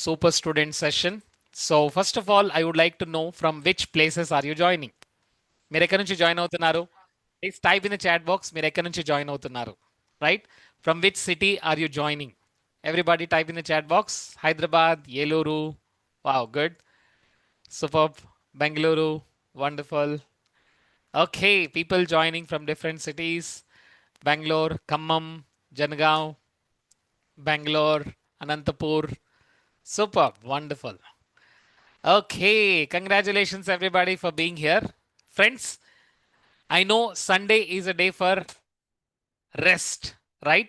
super student session. So first of all, I would like to know from which places are you joining? మీరు ఎక్కడి నుంచి join అవుతున్నారు? Please type in the chat box. మీరు ఎక్కడి నుంచి join అవుతున్నారు? Right? From which city are you joining? Everybody type in the chat box. Hyderabad, Yeluru. Wow, good. Superb. Bengaluru. Wonderful. Okay, people joining from different cities. Bangalore, Khammam, Jangaon, Bangalore, Anantapur. Superb. Wonderful. Okay, congratulations everybody for being here. Friends, I know Sunday is a day for rest, right?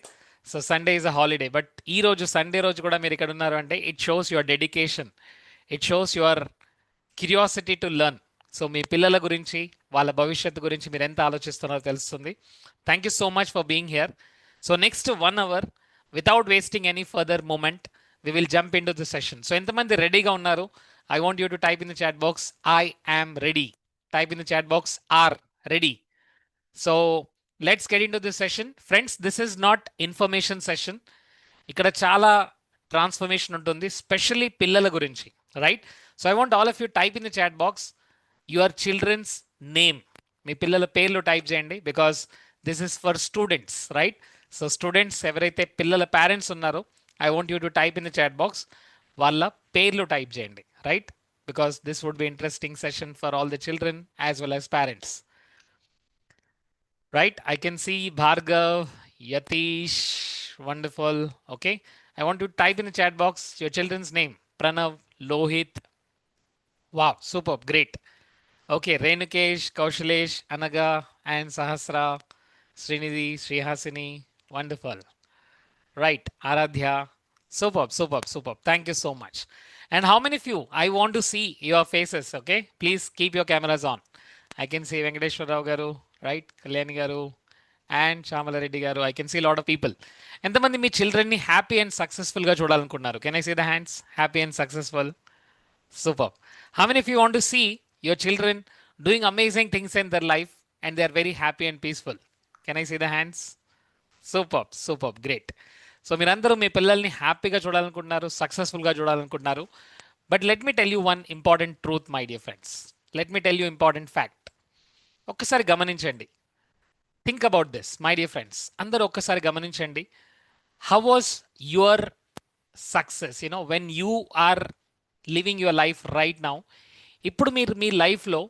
So Sunday is a holiday, but ee roju Sunday roju kuda meer ikkada unnaru ante it shows your dedication. It shows your curiosity to learn. So మీ పిల్లల గురించి వాళ్ళ భవిష్యత్తు గురించి మీరు ఎంత ఆలోచిస్తున్నారో తెలుస్తుంది. Thank you so much for being here. So next 1 hour without wasting any further moment we will jump in to the session. So ఎంతమంది రెడీగా ఉన్నారు? I want you to type in the chat box, I am ready. Type in the chat box, are ready. So let's get into this session. Friends, this is not information session. ఇక్కడ చాలా transformation ఉంటుంది, specially పిల్లల గురించి, right? So I want all of you type in the chat box your children's name. మీ పిల్లల పేర్లు type చేయండి, because this is for students, right? So students ఎవరైతే పిల్లల పేరెంట్స్ ఉన్నారో I want you to type in the chat box వాళ్ళ పేర్లు type చేయండి, right? Because this would be interesting session for all the children as well as parents. Right? I can see Bhargav, Yatish, wonderful. Okay. I want to type in the chat box your children's name. Pranav, Lohit. Wow, superb, great. Okay, Renukesh, Kaushalesh, Anaga, and Sahasra, Srinidhi, Srihasini, wonderful. Right, Aradhya, superb, superb, superb. Thank you so much. And how many of you? I want to see your faces, okay? Please keep your cameras on. I can see Venkateshwar Rao garu, right? Kalyani garu, and Shamala Reddy garu. I can see a lot of people. ఎంతమంది మీ చిల్డ్రన్ని happy and సక్సెస్ఫుల్గా చూడాలనుకుంటున్నారు? Can I see the hands? Happy and successful. Super. How many of you want to see your children doing amazing things in their life and they are very happy and peaceful? Can I see the hands? Super, super, great. So మీరందరూ మీ పిల్లల్ని హ్యాపీగా చూడాలనుకుంటున్నారు, సక్సెస్ఫుల్గా చూడాలనుకుంటున్నారు. But let me tell you one important truth my dear friends. Let me tell you important fact. ఒక్కసారి గమనించండి. Think about this my dear friends. అందరూ ఒక్కసారి గమనించండి. How was your success when you are living your life right now? ఇప్పుడు మీరు మీ లైఫ్లో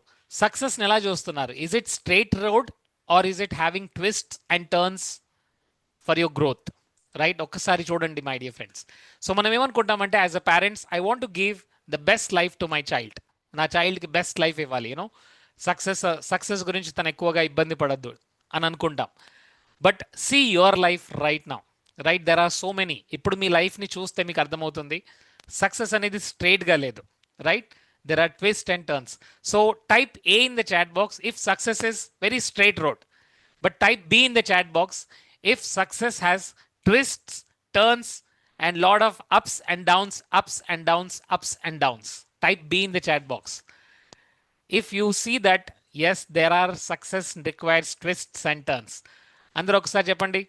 సక్సెస్ని ఎలా చూస్తున్నారు? Is it straight road or is it having twist and turns for your growth? Right? ఒక్కసారి చూడండి మై డియర్ ఫ్రెండ్స్. సో మనం ఏమనుకుంటామంటే as a parents I want to give the best life to my child. నా చైల్డ్కి best life ఇవ్వాలి, success గురించి తను ఎక్కువగా ఇబ్బంది పడద్దు అని అనుకుంటాం. But see your life right now, right? There are so many. ఇప్పుడు మీ లైఫ్ని చూస్తే మీకు అర్థమవుతుంది సక్సెస్ అనేది స్ట్రైట్గా లేదు, right? There are twist and turns. So type A in the chat box if success is very straight road, but type B in the chat box if success has twists, turns, and lot of ups and downs, ups and downs, ups and downs. Type B in the chat box. If you see that, yes, there are success requires twists and turns. Andaru okasari cheppandi.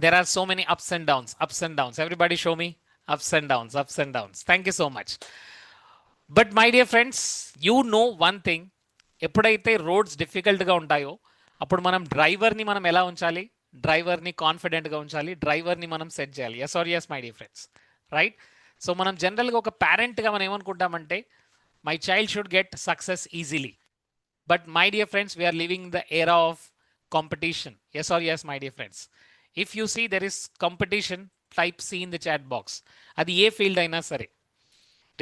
There are so many ups and downs, ups and downs. Everybody show me ups and downs, ups and downs. Thank you so much. But my dear friends, you know one thing. ఎప్పుడైతే roads డిఫికల్ట్గా ఉంటాయో అప్పుడు మనం డ్రైవర్ని మనం ఎలా ఉంచాలి? డ్రైవర్ని కాన్ఫిడెంట్గా ఉంచాలి, డ్రైవర్ని మనం సెట్ చేయాలి. Yes or yes my dear friends, right? So మనం జనరల్గా ఒక పేరెంట్గా మనం ఏమనుకుంటామంటే my child should get success easily. But my dear friends, we are living the era of competition. Yes or yes my dear friends. If you see there is competition, type C in the chat box. అది ఏ field అయినా సరే.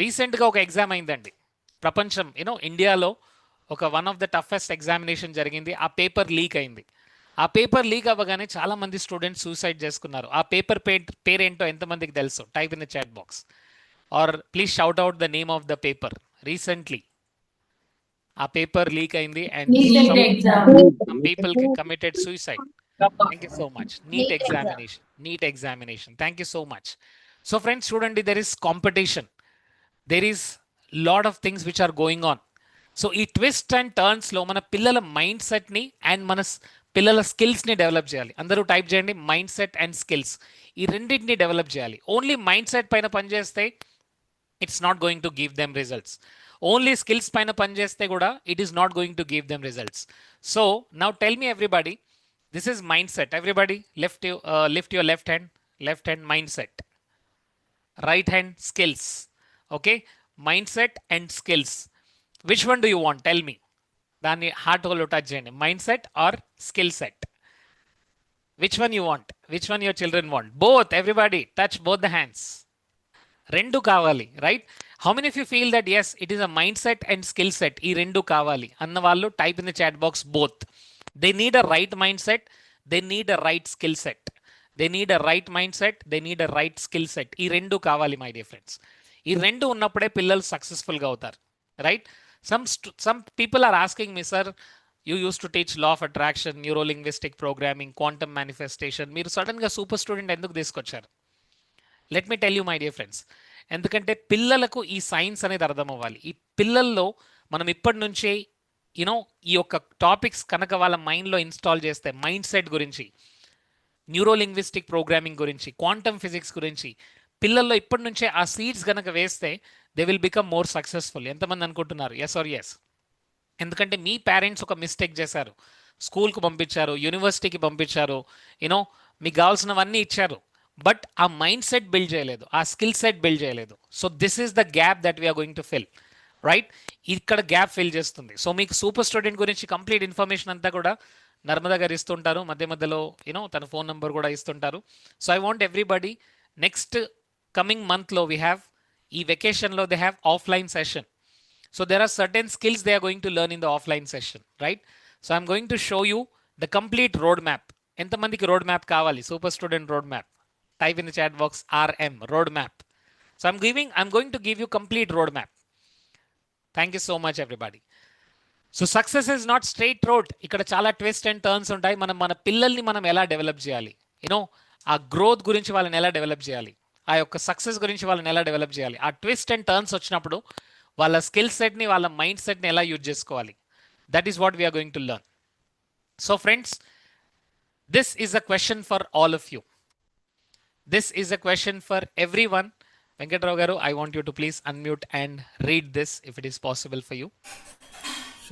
రీసెంట్గా ఒక exam అయిందండి ప్రపంచం, ఇండియాలో ఒక one of the toughest examination జరిగింది. ఆ పేపర్ లీక్ అయింది. ఆ పేపర్ లీక్ అవ్వగానే చాలా మంది స్టూడెంట్స్ సూసైడ్ చేసుకున్నారు. ఆ పేపర్ పేరేంటో ఎంతమందికి తెలుసు? Type in the chat box or please shout out the name of the paper. Recently ఆ పేపర్ లీక్ అయింది and some people committed suicide. Thank you so much. Neat examination. Thank you so much. So friends, చూడండి, there is competition. There is lot of things which are going on. So ఈ twist and టర్న్స్లో మన పిల్లల mind సెట్ని and మన పిల్లల స్కిల్స్ని develop చేయాలి. అందరూ టైప్ చేయండి, మైండ్ సెట్ అండ్ స్కిల్స్. ఈ రెండింటిని డెవలప్ చేయాలి. ఓన్లీ మైండ్ సెట్ పైన పనిచేస్తే It's not going to give them results. Only skills paina pancheste kuda, it is not going to give them results. So now tell me everybody, this is mindset. Everybody lift your left hand mindset, right hand skills. Okay, mindset and skills. Which one do you want? Tell me. దాన్ని heart whole touch చేయండి. Mind set or skill set? Which one you want? Which one your children want? Both. Everybody touch both the hands. రెండు కావాలి, right? How many of you feel that yes it is a mind set and skill set, ఈ రెండు కావాలి అన్న వాళ్ళు type in the chat box both. They need a right mind set, they need a right skill set. They need a right mind set, they need a right skill set. ఈ రెండు కావాలి my dear friends. ఈ రెండు ఉన్నప్పుడే పిల్లలు సక్సెస్ఫుల్గా అవుతారు, right? Some people are asking me, sir, you used to teach law of attraction, neuro-linguistic programming, quantum manifestation. మీరు సడన్గా సూపర్ స్టూడెంట్ ఎందుకు తీసుకొచ్చారు? Let me tell you my dear friends, ఎందుకంటే పిల్లలకు ఈ సైన్స్ అనేది అర్థం అవ్వాలి. ఈ పిల్లల్లో మనం ఇప్పటి నుంచే యూనో ఈ యొక్క టాపిక్స్ కనుక వాళ్ళ మైండ్లో ఇన్స్టాల్ చేస్తే, మైండ్ సెట్ గురించి, న్యూరోలింగ్విస్టిక్ ప్రోగ్రామింగ్ గురించి, క్వాంటమ్ ఫిజిక్స్ గురించి పిల్లల్లో ఇప్పటి నుంచే ఆ సీడ్స్ కనుక వేస్తే they will become more successful. ఎంతమంది అనుకుంటున్నారు ఎస్ ఆర్ ఎస్? ఎందుకంటే మీ పేరెంట్స్ ఒక మిస్టేక్ చేశారు. స్కూల్కి పంపించారు, యూనివర్సిటీకి పంపించారు, యూనో మీకు కావాల్సినవన్నీ ఇచ్చారు, బట్ ఆ మైండ్ సెట్ బిల్డ్ చేయలేదు, ఆ స్కిల్ సెట్ బిల్డ్ చేయలేదు. So this is the gap that we're going to fill, right? ఇక్కడ గ్యాప్ ఫిల్ చేస్తుంది. సో మీకు సూపర్ స్టూడెంట్ గురించి కంప్లీట్ ఇన్ఫర్మేషన్ అంతా కూడా నర్మదా గారు ఇస్తుంటారు, మధ్య మధ్యలో యూనో తన ఫోన్ నెంబర్ కూడా ఇస్తుంటారు. So I want everybody, next coming మంత్లో వీ హ్యావ్, ఈ వెకేషన్లో they have offline session. So there are certain skills they are going to learn in the offline session, right? So I'm going to show you the complete roadmap. ఎంతమందికి road map కావాలి? Super student road map. Type in the chat box RM road map. So I'm going to give you complete road map. Thank you so much everybody. So success is not straight road. ఇక్కడ చాలా twist and turns ఉంటాయి. మన పిల్లల్ని మనం ఎలా develop చేయాలి, you know ఆ growth గురించి వాళ్ళని ఎలా డెవలప్ చేయాలి, ఆ యొక్క సక్సెస్ గురించి వాళ్ళని ఎలా డెవలప్ చేయాలి, ఆ ట్విస్ట్ అండ్ టర్న్స్ వచ్చినప్పుడు వాళ్ళ స్కిల్ సెట్ని, వాళ్ళ మైండ్ సెట్ని ఎలా యూజ్ చేసుకోవాలి, that is what we are going to learn. So friends, this is a question for all of you. This is a question for every one. Venkatrao garu, I want you to please unmute and read this if it is possible for you.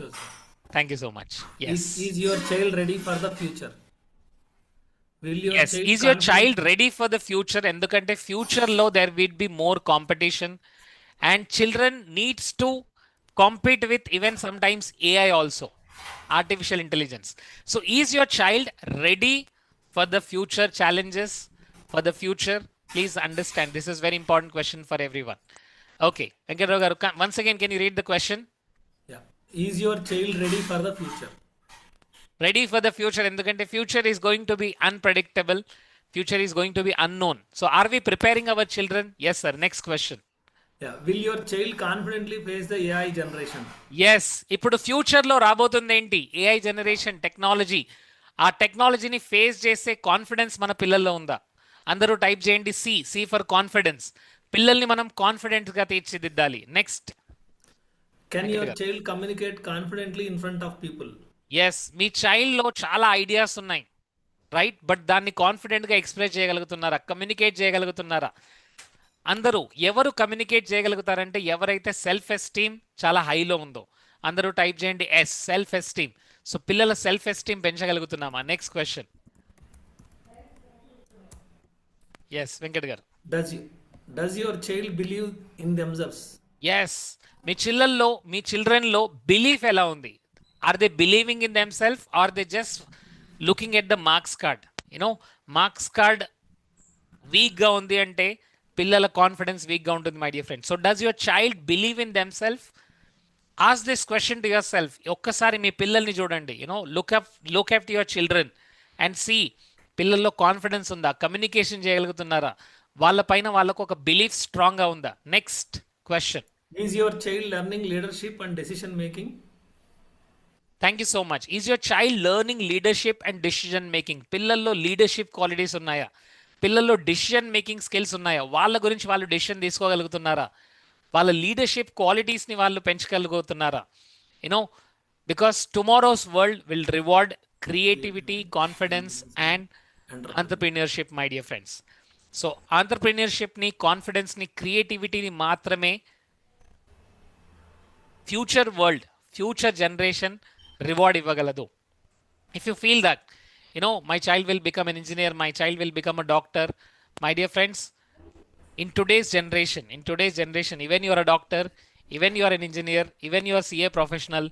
Sure, sir. Thank you so much. Yes. Is your child ready for the future? Will your Yes. child Is your confident- child ready for the future? ఎందుకంటే ఫ్యూచర్లో there will be more competition and children needs to compete with even sometimes AI also, artificial intelligence. So is your child ready for the future challenges, for the future? Please understand, this is very important question for everyone. Okay, Venkatrao garu, once again can you read the question? Yeah. Is your child ready for the future? Ready for the future, ఎందుకంటే future is going to be unpredictable, future is going to be unknown. So are we preparing our children? Yes sir. Next question. Yeah. Will your child confidently face the AI generation? Yes, ఇప్పుడు ఫ్యూచర్లో రాబోతుంది ఏంటి? AI generation technology. ఆ టెక్నాలజీని face చేసే confidence మన పిల్లల్లో ఉందా? అందరూ టైప్ చేయండి సి ఫర్ కాన్ఫిడెన్స్. పిల్లల్ని మనం కాన్ఫిడెంట్గా తీర్చిదిద్దాలి. Next. Can your child communicate confidently in front of people? Yes, మీ చైల్డ్లో చాలా ఐడియాస్ ఉన్నాయి, రైట్? బట్ దాన్ని కాన్ఫిడెంట్గా ఎక్స్ప్రెస్ చేయగలుగుతున్నారా, కమ్యూనికేట్ చేయగలుగుతున్నారా? అందరూ ఎవరు కమ్యూనికేట్ చేయగలుగుతారంటే ఎవరైతే సెల్ఫ్ ఎస్టీమ్ చాలా హైలో ఉందో. అందరూ టైప్ చేయండి ఎస్, సెల్ఫ్ ఎస్టీమ్. సో పిల్లల సెల్ఫ్ ఎస్టీమ్ పెంచగలుగుతున్నామా? Next question. Yes Venkat garu. Does your child believe in themselves? Yes, మీ చిల్డ్రన్లో బిలీఫ్ ఎలా ఉంది? Are they believing in them self or they just looking at the marks card? You know marks card వీక్గా ఉంది అంటే పిల్లల కాన్ఫిడెన్స్ వీక్గా ఉంటుంది my dear friend. So does your child believe in them self? Ask this question to your self. ఒక్కసారి మీ పిల్లల్ని చూడండి, you know look up to your children and see పిల్లల్లో కాన్ఫిడెన్స్ ఉందా, కమ్యూనికేషన్ చేయగలుగుతున్నారా, వాళ్ళపైన వాళ్ళకు ఒక బిలీఫ్ స్ట్రాంగ్గా ఉందా? Next question. Is your child learning leadership and decision making? Thank you so much. Is your child learning leadership and decision making? పిల్లల్లో leadership qualities ఉన్నాయా? పిల్లల్లో డిసిజన్ మేకింగ్ స్కిల్స్ ఉన్నాయా? వాళ్ళ గురించి వాళ్ళు డిసిషన్ తీసుకోగలుగుతున్నారా? వాళ్ళ లీడర్షిప్ క్వాలిటీస్ని వాళ్ళు పెంచగలుగుతున్నారా? You know because tomorrow's world will reward creativity, confidence and entrepreneurship, my dear friends. సో ఆంటర్ప్రినర్షిప్ని, కాన్ఫిడెన్స్ని, క్రియేటివిటీని మాత్రమే future world, future generation reward ఇవ్వగలదు. If you feel that, my child will become an engineer, my child will become a doctor, my dear friends, in today's generation, even you are a doctor, even you are an engineer, even you are CA professional,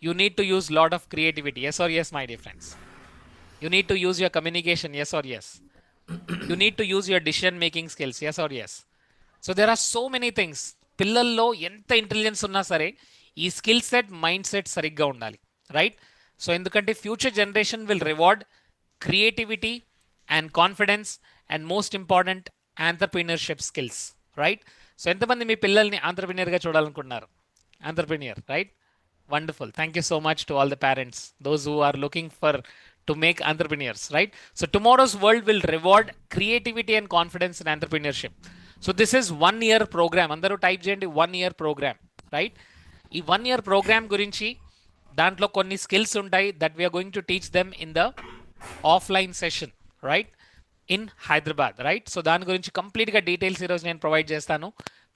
you need to use lot of creativity. Yes or yes, my dear friends? You need to use your communication. Yes or yes? You need to use your decision making skills. Yes or yes? So there are so many things. పిల్లల్లో ఎంత intelligence ఉన్నా సరే ఈ skill set, mind set సరిగ్గా ఉండాలి, right? So ఎందుకంటే future generation will reward creativity and confidence and most important entrepreneurship skills, right? So ఎంతమంది మీ పిల్లల్ని ఆంటర్ప్రీనియర్గా చూడాలనుకుంటున్నారు? Entrepreneur, right? Wonderful. Thank you so much to all the parents, those who are looking for to make entrepreneurs, right? So tomorrow's world will reward creativity and confidence in entrepreneurship. So this is 1 year program. Andaru type cheyandi 1 year program, right? ఈ 1 year program గురించి దాంట్లో కొన్ని skills ఉంటాయి that we're going to teach them in the offline session, right, in Hyderabad, right? So దాని గురించి కంప్లీట్గా details ఈరోజు నేను ప్రొవైడ్ చేస్తాను.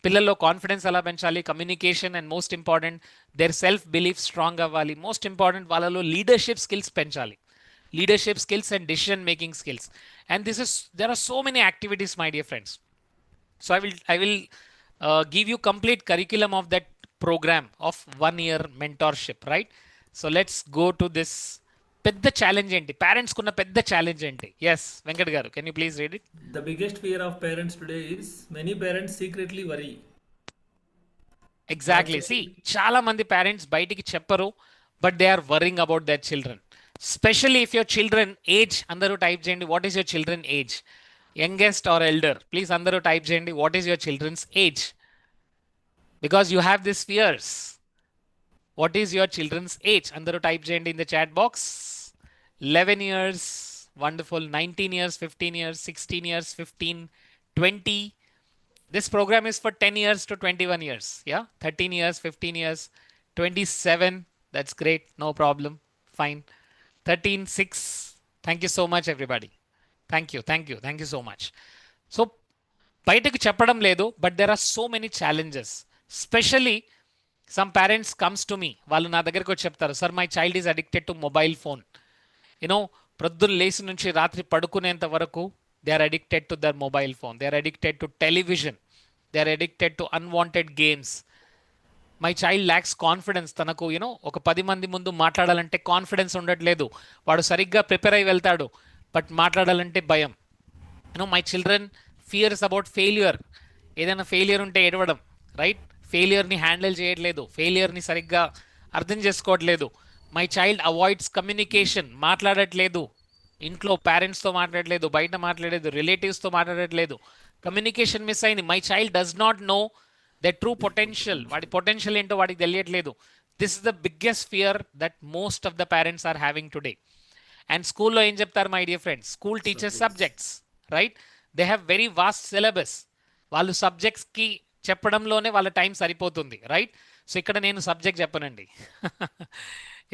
పిల్లల్లో కాన్ఫిడెన్స్ ఎలా పెంచాలి, communication and most important there self belief strong అవ్వాలి, మోస్ట్ ఇంపార్టెంట్ వాళ్ళలో లీడర్షిప్ స్కిల్స్ పెంచాలి, leadership skills and decision making skills. And there are so many activities, my dear friends. So I will give you complete curriculum of that program of 1 year mentorship, right? So let's go to this. పెద్ద challenge ఏంటి, parents కున్న పెద్ద challenge ఏంటి? Yes Venkat గారు, can you please read it? The biggest fear of parents today is many parents secretly worry. Exactly. See, చాలా మంది parents బయటికి చెప్పరు, but they are worrying about their children. Specially if your children age, అందరూ type చేయండి what is your children age, youngest or elder. Please అందరూ type చేయండి what is your children's age, because you have this fears. What is your children's age? అందరూ type చేయండి in the chat box. 11 years, wonderful. 19 years, 15 years, 16 years, 15, 20. This program is for 10 years to 21 years. Yeah, 13 years, 15 years, 27. That's great. No problem. Fine. 13, 6. Thank you so much, everybody. Thank you. Thank you. Thank you so much. So, బయటకు చెప్పడం లేదు, but there are so many challenges. Especially, some parents comes to me. వాళ్ళు నా దగ్గరికి వచ్చి చెప్తారు, sir, my child is addicted to mobile phone. ప్రొద్దున లేచి నుంచి రాత్రి పడుకునేంత వరకు they are addicted to their mobile phone, they are addicted to television, they are addicted to unwanted games. My child lacks confidence. తనకు ఒక 10 మంది ముందు మాట్లాడాలంటే కాన్ఫిడెన్స్ ఉండట్లేదు. వాడు సరిగ్గా ప్రిపేర్ అయి వెళ్తాడు, బట్ మాట్లాడాలంటే భయం. My children fears about failure. ఏదైనా ఫెయిలియర్ ఉంటే ఏడవడం, రైట్? ఫెయిలియర్ని హ్యాండిల్ చేయట్లేదు, ఫెయిలియర్ని సరిగ్గా అర్థం చేసుకోవట్లేదు. My child avoids communication. మాట్లాడట్లేదు, ఇంట్లో పేరెంట్స్తో మాట్లాడలేదు, బయట మాట్లాడలేదు, రిలేటివ్స్తో మాట్లాడట్లేదు, కమ్యూనికేషన్ మిస్ అయింది. My child does not know the true potential. వాడి పొటెన్షియల్ ఏంటో వాడికి తెలియట్లేదు. This is the biggest fear that most of the parents are having today. And స్కూల్లో ఏం చెప్తారు my dear friends? School teachers subjects, right? They have very vast syllabus. వాళ్ళు సబ్జెక్ట్స్కి చెప్పడంలోనే వాళ్ళ టైం సరిపోతుంది, రైట్? సో ఇక్కడ నేను సబ్జెక్ట్ చెప్పనండి.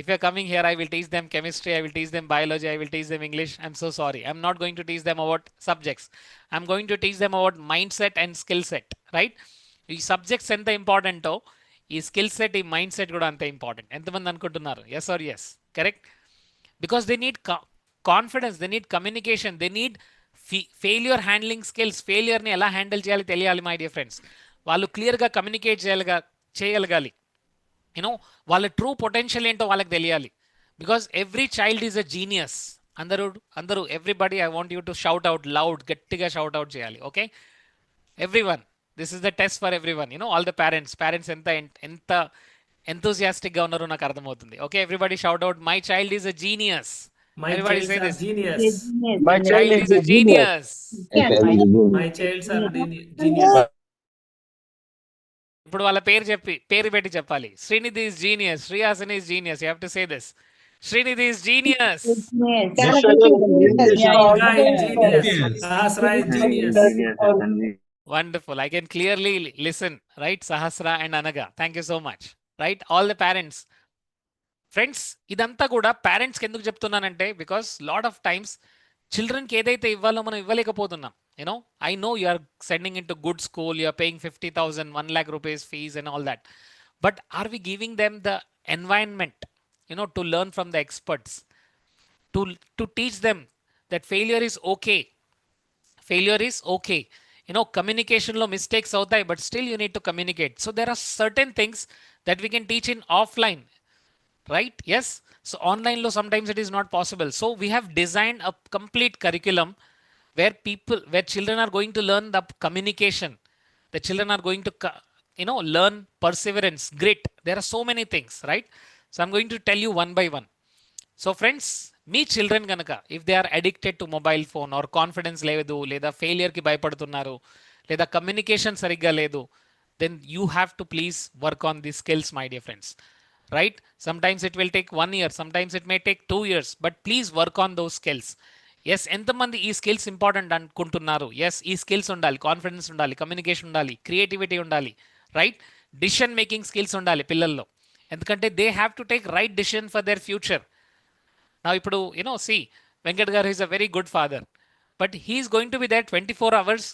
If you're coming here, I will teach them chemistry, I will teach them biology, I will teach them English. I'm so sorry. I'm not going to teach them about subjects. I'm going to teach them about mindset and skill set, right? ఈ subjects ఎంత ఇంపార్టెంటో ఈ skill set, ఈ mind set కూడా అంతే important. ఎంతమంది అనుకుంటున్నారు? Yes or yes? Correct. Because they need confidence, they need communication, they need failure handling skills. ఫెయిల్యూర్ని ఎలా హ్యాండిల్ చేయాలి తెలియాలి మై డియర్ ఫ్రెండ్స్. వాళ్ళు క్లియర్గా కమ్యూనికేట్ చేయగలగాలి. వాళ్ళ ట్రూ పొటెన్షియల్ ఏంటో వాళ్ళకి తెలియాలి. Because every child is a genius. అందరూ everybody, I want you to shout out loud, గట్టిగా షౌట్ అవుట్ చేయాలి. Okay, everyone, this is the test for everyone. All the parents ఎంత ఎంతూజియాస్టిక్గా ఉన్నారో నాకు అర్థమవుతుంది. Okay, everybody shout out, my child is a genius. My Everybody childs say are this. genius. My child is a genius. My childs are genius. ఇప్పుడు వాళ్ళ పేరు పెట్టి చెప్పాలి. Srinidhi is genius, Srihasini is genius. You have to say this. Srinidhi is genius. Sahasra is genius. Wonderful. I can clearly listen, right? Sahasra and Anaga. Thank you so much. Right? All the parents. Friends, ఇదంతా కూడా పేరెంట్స్కి ఎందుకు చెప్తున్నానంటే, because lot of times చిల్డ్రన్కి ఏదైతే ఇవ్వాలో మనం ఇవ్వలేకపోతున్నాం. I know you are sending into good school, you are paying 50,000, 1 lakh rupees fees and all that. But are we giving them the environment, to learn from the experts, to teach them that failure is okay? Failure is okay. Communication lo mistakes అవుతాయి, but still you need to communicate. So there are certain things that we can teach in offline, right? Yes. So online lo sometimes it is not possible. So we have designed a complete curriculum where children are going to learn the communication. The children are going to learn perseverance, grit. There are so many things, right? So I'm going to tell you one by one. So friends, మీ children కనుక if they are addicted to mobile phone or confidence లేదు, లేదా ఫెయిలియర్కి భయపడుతున్నారు, లేదా communication సరిగ్గా లేదు, then you have to please work on the skills, my dear friends, right? Sometimes it will take 1 year, sometimes it may take 2 years, but please work on those skills. Yes, ఎంతమంది ఈ skills important అనుకుంటున్నారు? Yes, ఈ skills ఉండాలి, confidence ఉండాలి, communication ఉండాలి, creativity ఉండాలి, right? Decision making skills ఉండాలి పిల్లల్లో, ఎందుకంటే they have to take right decision for their future. Now, ఇప్పుడు see, Venkat garu is a very good father, but he is going to be there 24 hours.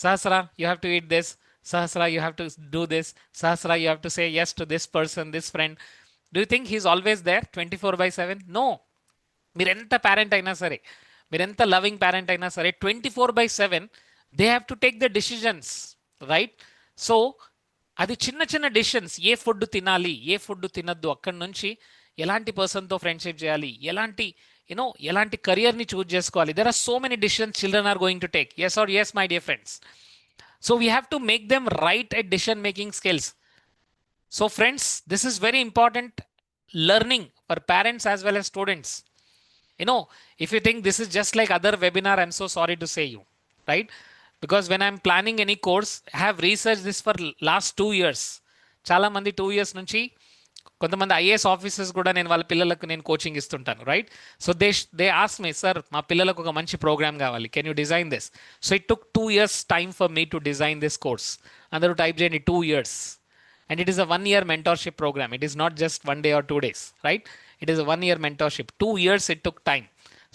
Sahasra, you have to eat this. Sahasra, you have to do this. Sahasra, you have to say yes to this person, this friend. Do you think he's always there 24/7? No. మీరెంత parent అయినా సరే, మీరెంత loving parent అయినా సరే, 24/7 they have to take the decisions, right? So అది చిన్న చిన్న decisions, ఏ food తినాలి, ఏ ఫుడ్ తినద్దు, అక్కడి నుంచి ఎలాంటి పర్సన్తో ఫ్రెండ్షిప్ చేయాలి, ఎలాంటి కెరియర్ని చూజ్ చేసుకోవాలి. There are so many decisions children are going to take. Yes or yes, my dear friends? So we have to make them right at decision making skills. So friends, this is very important learning for parents as well as students. If you think this is just like other webinar, I'm so sorry to say you, right? Because when I'm planning any course, I have researched this for last 2 years. చాలా మంది 2 years నుంచి, కొంతమంది IAS officers కూడా నేను వాళ్ళ పిల్లలకు నేను coaching ఇస్తుంటాను, right? So they ask me, sir మా పిల్లలకు ఒక మంచి ప్రోగ్రామ్ కావాలి, can you design this? So it took 2 years time for me to design this course. అందరూ టైప్ చేయండి, 2 years. And it is a 1-year mentorship program. It is not just 1 day or 2 days, right? It is a 1-year mentorship. 2 years it took time.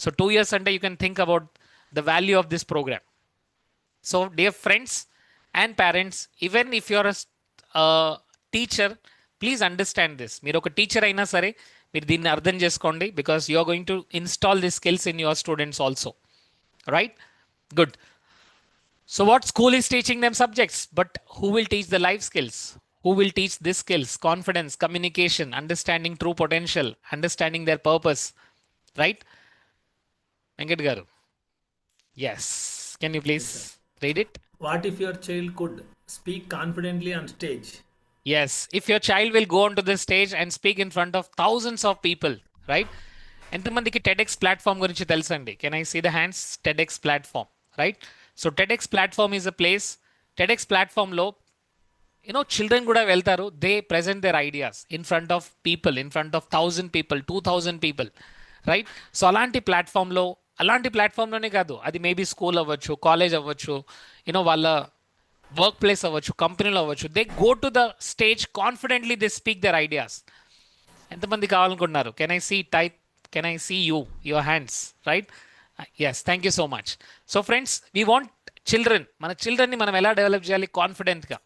So 2 years and you can think about the value of this program. So dear friends and parents, even if you're a teacher, please understand this. మీరు ఒక teacher అయినా సరే మీరు దీన్ని అర్థం చేసుకోండి, because you are going to install these skills in your students also, right? Good. So what school is teaching them subjects, but who will teach the life skills? Who will teach these skills? Confidence, communication, understanding true potential, understanding their purpose, right? Venkat garu. Yes. Can you please read it? What if your child could speak confidently on stage? Yes. If your child will go onto the stage and speak in front of thousands of people, right? ఎంతమందికి TEDx platform గురించి తెలుసండి? Can I see the hands? TEDx platform, right? So TEDx platform is a place. TEDx ప్లాట్ఫామ్లో children కూడా వెళ్తారు. They present their ideas in front of people, in front of 1,000 people, 2,000 people, right? So అలాంటి ప్లాట్ఫామ్లోనే కాదు, అది maybe school అవ్వచ్చు, college అవ్వచ్చు, వాళ్ళ వర్క్ ప్లేస్ అవ్వచ్చు, కంపెనీలో అవ్వచ్చు. They go to the stage confidently, they speak their ideas. ఎంతమంది కావాలనుకుంటున్నారు? Can I see type? Can I see your hands, right? Yes, thank you so much. So friends, we want children, మన చిల్డ్రన్ని మనం ఎలా develop చేయాలి? కాన్ఫిడెంట్గా,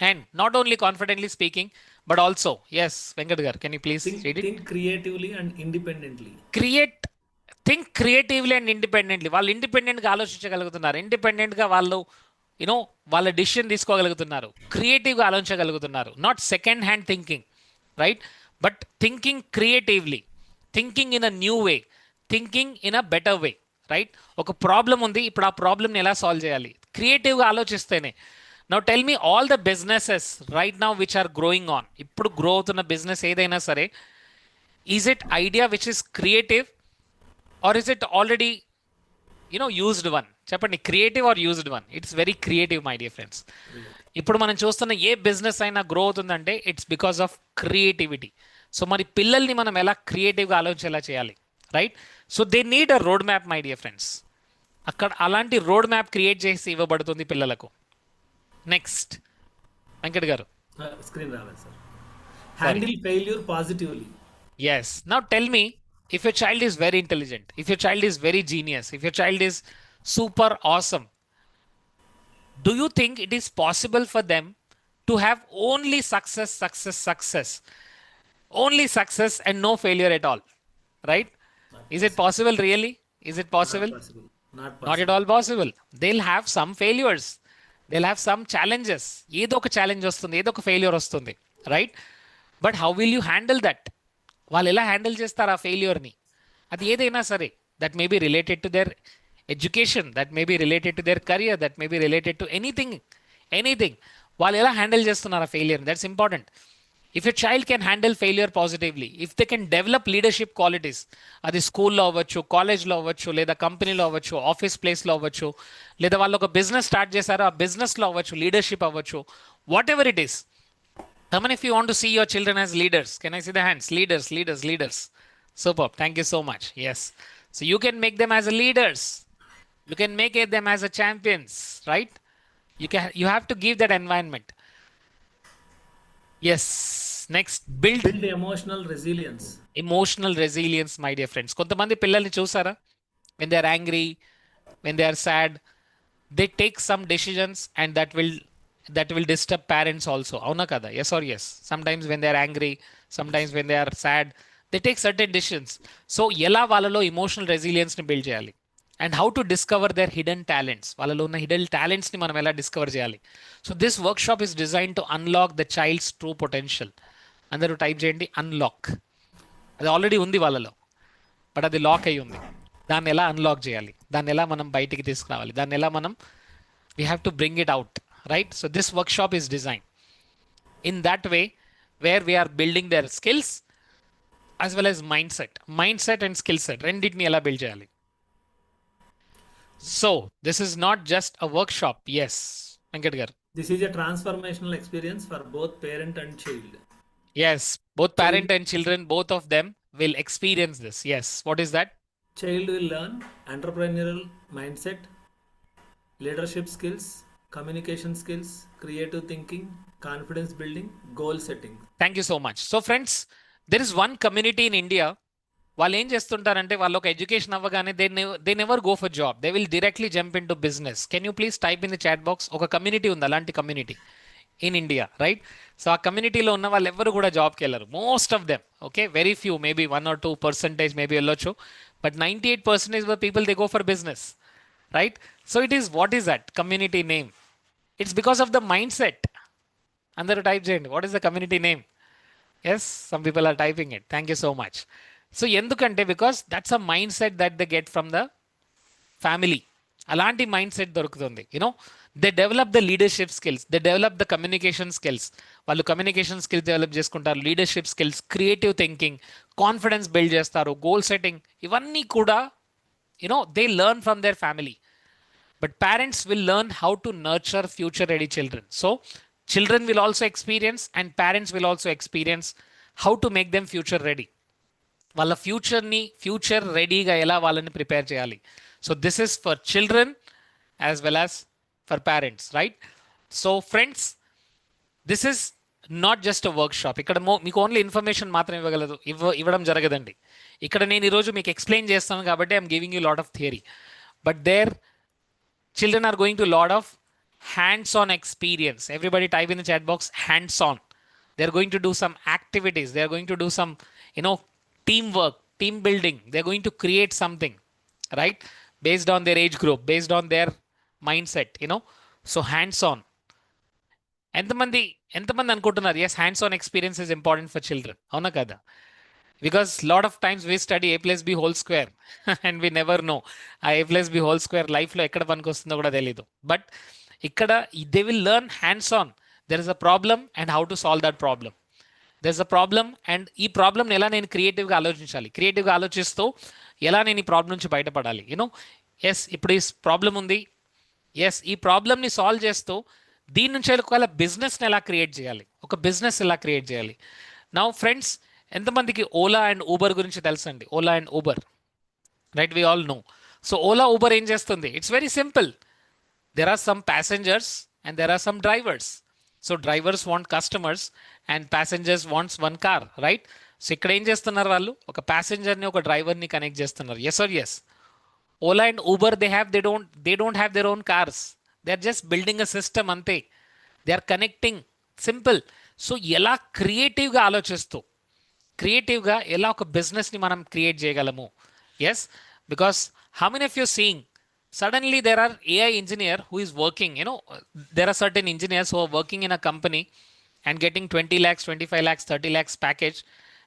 and not only confidently speaking, but also, yes, Venkat garu, can you please read it? Think creatively and independently. Think creatively and independently. వాళ్ళు ఇండిపెండెంట్గా ఆలోచించగలుగుతున్నారు, ఇండిపెండెంట్గా వాళ్ళు వాళ్ళ డిసిషన్ తీసుకోగలుగుతున్నారు, క్రియేటివ్గా ఆలోచించగలుగుతున్నారు. Not second hand thinking, right? But thinking creatively, thinking in a new way, thinking in a better way, right? ఒక problem ఉంది, ఇప్పుడు ఆ ప్రాబ్లమ్ని ఎలా సాల్వ్ చేయాలి? క్రియేటివ్గా ఆలోచిస్తేనే. Now tell me all the businesses right now which are growing on. ఇప్పుడు గ్రో అవుతున్న బిజినెస్ ఏదైనా సరే, is it idea which is creative or is it already used one? చెప్పండి, creative or used one? It's very creative, my dear friends. ఇప్పుడు మనం చూస్తున్న ఏ business అయినా గ్రో అవుతుందంటే it's because of creativity. So మరి పిల్లల్ని మనం ఎలా క్రియేటివ్గా ఆలోచించేలా చేయాలి, right? So they need a road map, my dear friends. అక్కడ అలాంటి రోడ్ మ్యాప్ క్రియేట్ చేసి ఇవ్వబడుతుంది పిల్లలకు. నెక్స్ట్, వెంకట్ గారు. Screen రావాలి sir. Handle failure positively. Yes. Now tell me, if your child is very intelligent, if your child is very genius, if your child is super awesome, do you think it is possible for them to have only success, only success and no failure at all, right? Not Is it possible. possible really? Is it Not possible? possible. Not Not at possible. all possible. They'll have some failures. They'll have some challenges. ఏదో ఒక challenge వస్తుంది, ఏదో ఒక failure వస్తుంది, right? But how will you handle that? వాళ్ళు ఎలా handle చేస్తారు ఆ ఫెయిల్యూర్ని? అది ఏదైనా సరే, that may be related to their education, that may be related to their career, that may be related to anything. వాళ్ళు ఎలా హ్యాండిల్ చేస్తున్నారు ఆ failure? That's important. If a child can handle failure positively, if they can develop leadership qualities, అది స్కూల్లో అవ్వచ్చు, కాలేజ్లో అవ్వచ్చు, లేదా కంపెనీలో అవ్వచ్చు, ఆఫీస్ ప్లేస్లో అవ్వచ్చు, లేదా వాళ్ళు ఒక బిజినెస్ స్టార్ట్ చేశారో ఆ బిజినెస్లో అవ్వచ్చు, లీడర్షిప్ అవ్వచ్చు, what ever it is. Come on, if you want to see your children as leaders, can I see the hands? Leaders. Superb. Thank you so much. Yes. So you can make them as a leaders. You can make them as a champions, right? You have to give that environment. Yes. Next, build Build emotional resilience. emotional resilience, my dear friends. కొంతమంది పిల్లల్ని చూసారా? When they are angry, when they are sad, they take some decisions and that will disturb parents also. అవునా కదా? Yes or yes? Sometimes when they are angry, sometimes when they are sad, they take certain decisions. So ఎలా వాళ్ళలో emotional resilience ని build చేయాలి? And how to discover their hidden talents. వాళ్ళలో ఉన్న hidden talents ని మనం ఎలా discover చేయాలి? So this workshop is designed to unlock the child's true potential. అందరూ టైప్ చేయండి, అన్లాక్. అది ఆల్రెడీ ఉంది వాళ్ళలో, బట్ అది లాక్ అయి ఉంది. దాన్ని ఎలా అన్లాక్ చేయాలి? దాన్ని ఎలా మనం బయటికి తీసుకురావాలి? దాన్ని ఎలా మనం we have to bring it out, right? So this workshop is designed in that way, where we are building their skills as well as mindset and skill set రెండింటిని ఎలా బిల్డ్ చేయాలి? So this is not just a workshop. Yes, Venkat గారు. This is a transformational experience for both parent and child. Yes, both parent and children, both of them will experience this. Yes, what is that? Child will learn entrepreneurial mindset, leadership skills, communication skills, creative thinking, confidence building, goal setting. Thank you so much. So friends, there is one community in India. వాళ్ళు ఏం చేస్తుంటారంటే, వాళ్ళు ఒక education అవ్వగానే they never go for job, they will directly jump in to business. Can you please type in the chat box? ఒక community ఉంది, అలాంటి community in India, right? So ఆ కమ్యూనిటీలో ఉన్న వాళ్ళు ఎవరు కూడా జాబ్కి వెళ్ళరు, most of them. Okay, very few, maybe 1 or 2% maybe వెళ్ళొచ్చు, but 98% of people they go for business, right? So it is, what is that community name? It's because of the mind set. అందరూ type చేయండి, what is the community name? Yes, some people are typing it. Thank you so much. So ఎందుకంటే, because that's a mind set that they get from the family. అలాంటి mind set దొరుకుతుంది. You know, they develop the leadership skills, they develop the communication skills. వాళ్ళు communication skills develop చేసుకుంటారు, leadership skills, creative thinking, confidence build చేస్తారు, goal setting, ఇవన్నీ కూడా you know they learn from their family. But parents will learn how to nurture future ready children. So children will also experience and parents will also experience how to make them future ready. వాళ్ళ future రెడీగా ఎలా వాళ్ళని prepare చేయాలి. So this is for children as well as for parents, right? So friends, this is not just a work shop. ఇక్కడ మీకు only information మాత్రం ఇవ్వడం జరగదండి. ఇక్కడ నేను ఈరోజు మీకు ఎక్స్ప్లెయిన్ చేస్తాను కాబట్టి I'm giving you lot of theory, but there children are going to lot of hands-on experience. Everybody type in the chat box, hands-on. They're going to do some activities. They're going to do some, teamwork, team building. They're going to create something, right? Based on their age group, based on their mindset, So hands-on. ఎంతమంది అనుకుంటున్నారు, yes, hands-on experience is important for children. అవునా కదా? Because lot of times we study a plus b whole square and we never know a plus b whole square life లో ఎక్కడ పనికి వస్తుందో కూడా తెలియదు. బట్ ఇక్కడ they will learn hands on. There is a problem and how to solve that problem. There is a problem and ఈ ప్రాబ్లమ్ని ఎలా నేను క్రియేటివ్గా ఆలోచించాలి, క్రియేటివ్గా ఆలోచిస్తూ ఎలా నేను ఈ ప్రాబ్లం నుంచి బయటపడాలి. ఎస్, ఇప్పుడు ఈ ప్రాబ్లం ఉంది, ఎస్, ఈ ప్రాబ్లమ్ని సాల్వ్ చేస్తూ దీని నుంచి ఒకవేళ బిజినెస్ని ఎలా క్రియేట్ చేయాలి, ఒక బిజినెస్ ఎలా క్రియేట్ చేయాలి. నౌ ఫ్రెండ్స్, ఎంతమందికి ఓలా అండ్ ఊబర్ గురించి తెలుసండి? Ola and Uber, right? We all know. So Ola Uber ఏం చేస్తుంది? It's very simple. There are some passengers and there are some drivers. So drivers want customers and passengers wants one car, right? So ఇక్కడ ఏం చేస్తున్నారు వాళ్ళు? ఒక ప్యాసింజర్ని ఒక డ్రైవర్ని connect చేస్తున్నారు. Yes or yes? Ola and Uber they don't have their own cars. They are just building a system అంతే. They are connecting. Simple. So ఎలా క్రియేటివ్గా ఆలోచిస్తూ, క్రియేటివ్గా ఎలా ఒక బిజినెస్ని మనం క్రియేట్ చేయగలము? Yes, because how many of you seeing suddenly there are AI engineer who is working, there are certain engineers who are working in a company and getting 20 lakhs, 25 lakhs, 30 lakhs package,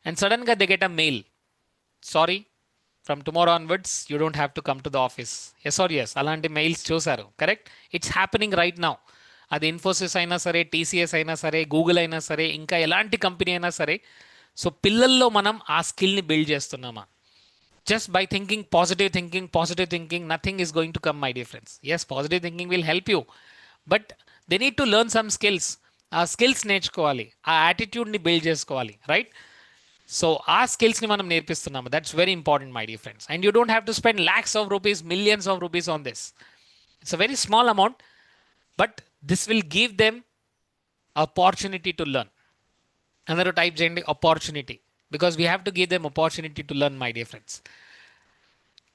and suddenly they get a mail. Sorry, from tomorrow onwards, you don't have to come to the office. Yes or yes? అలాంటి mails చూసారు, correct? It's happening right now. అది ఇన్ఫోసిస్ అయినా సరే, TCS అయినా సరే, Google అయినా సరే, ఇంకా ఎలాంటి కంపెనీ అయినా సరే. సో పిల్లల్లో మనం ఆ స్కిల్ని బిల్డ్ చేస్తున్నామా? Just by positive thinking, nothing is going to come, my dear friends. Yes, positive thinking will help you, but they need to learn some skills. ఆ స్కిల్స్ నేర్చుకోవాలి, ఆ యాటిట్యూడ్ని బిల్డ్ చేసుకోవాలి, రైట్? సో ఆ స్కిల్స్ని మనం నేర్పిస్తున్నాము. That's very important, my dear friends. And you don't have to spend lakhs of rupees, millions of rupees on this. It's a very small amount, but this will give them opportunity to learn. అందరూ type చేయండి opportunity, because we have to give them opportunity to learn, my dear friends.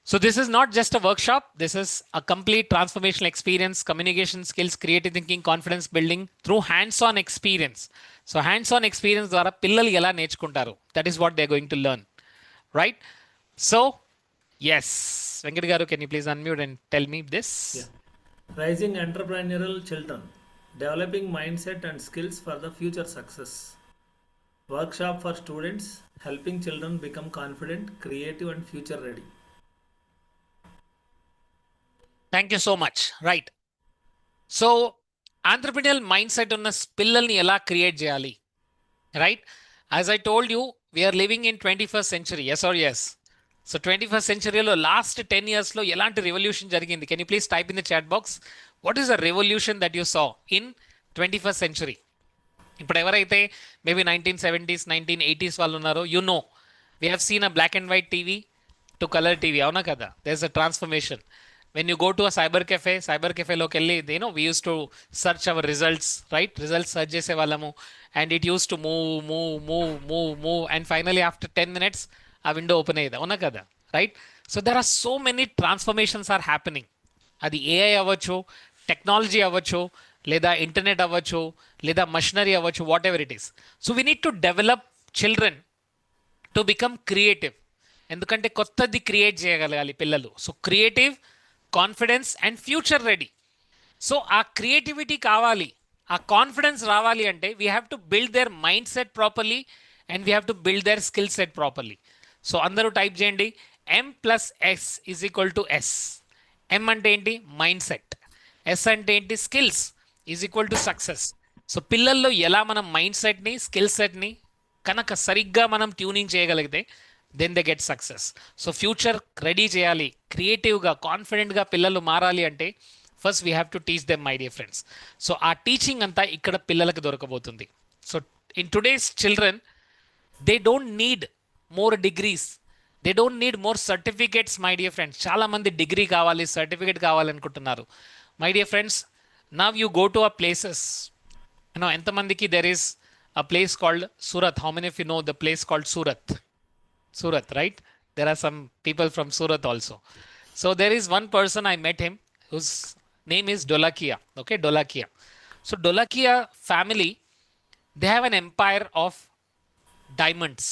So this is not just a workshop. This is a complete transformational experience, communication skills, creative thinking, confidence building through hands-on experience. So hands-on experience ద్వారా పిల్లలు ఎలా నేర్చుకుంటారు? That is what they're going to learn, right? So yes, Venkat garu, can you please unmute and tell me this? Yeah. Rising entrepreneurial children, developing mindset and skills for the future success. Workshop for students, helping children become confident, creative and future ready. Thank you so much. Right. So entrepreneurial mindset ఉన్న పిల్లల్ని ఎలా create చేయాలి? Right? As I told you, we are living in 21st century. Yes or yes? So 21st centuryలో last 10 yearsలో ఎలాంటి revolution జరిగింది? Can you please type in the chat box? What is the revolution that you saw in 21st century? ఇప్పుడు ఎవరైతే maybe 1970s, 1980s వాళ్ళు ఉన్నారో, we have seen a black and white TV to colour TV, అవునా కదా? There is a transformation. When you go to a cyber కెఫేలోకి వెళ్ళి we use to search our results, right? Results search చేసే వాళ్ళము, and it use to move and finally after 10 minutes ఆ window open అయ్యేది, అవునా కదా? Right? So there are so many transformations are happening. అది AI అవ్వచ్చు, టెక్నాలజీ అవ్వచ్చు, లేదా ఇంటర్నెట్ అవ్వచ్చు, లేదా మషినరీ అవ్వచ్చు, what ever it is. So we need to develop children to become creative. ఎందుకంటే కొత్తది క్రియేట్ చేయగలగాలి పిల్లలు. So creative, confidence and future ready. So ఆ క్రియేటివిటీ కావాలి, ఆ కాన్ఫిడెన్స్ రావాలి అంటే we have to build their mind set properly and we have to build there skill set properly. So అందరూ టైప్ చేయండి, M+S = S. M అంటే ఏంటి? Mind set. S అంటే ఏంటి? Skills is equal to success. So పిల్లల్లో ఎలా మనం mind సెట్ని, స్కిల్ సెట్ని కనుక సరిగ్గా మనం ట్యూనింగ్ చేయగలిగితే then they get success. So future ready చేయాలి, క్రియేటివ్గా, కాన్ఫిడెంట్గా పిల్లలు మారాలి అంటే first we have to teach them, my dear friends. So ఆ టీచింగ్ అంతా ఇక్కడ పిల్లలకు దొరకబోతుంది. So in today's children, they don't need more degrees, they don't need more certificates, my dear friends. చాలామంది డిగ్రీ కావాలి, సర్టిఫికేట్ కావాలనుకుంటున్నారు. My dear friends, now you go to a places, ఎంతమందికి there is a place called Surat? How many of you know the place called Surat? Surat, right? There are some people from Surat also. So there is one person, I met him, whose name is Dolakia. Okay, Dolakia. So Dolakia family, they have an empire of diamonds.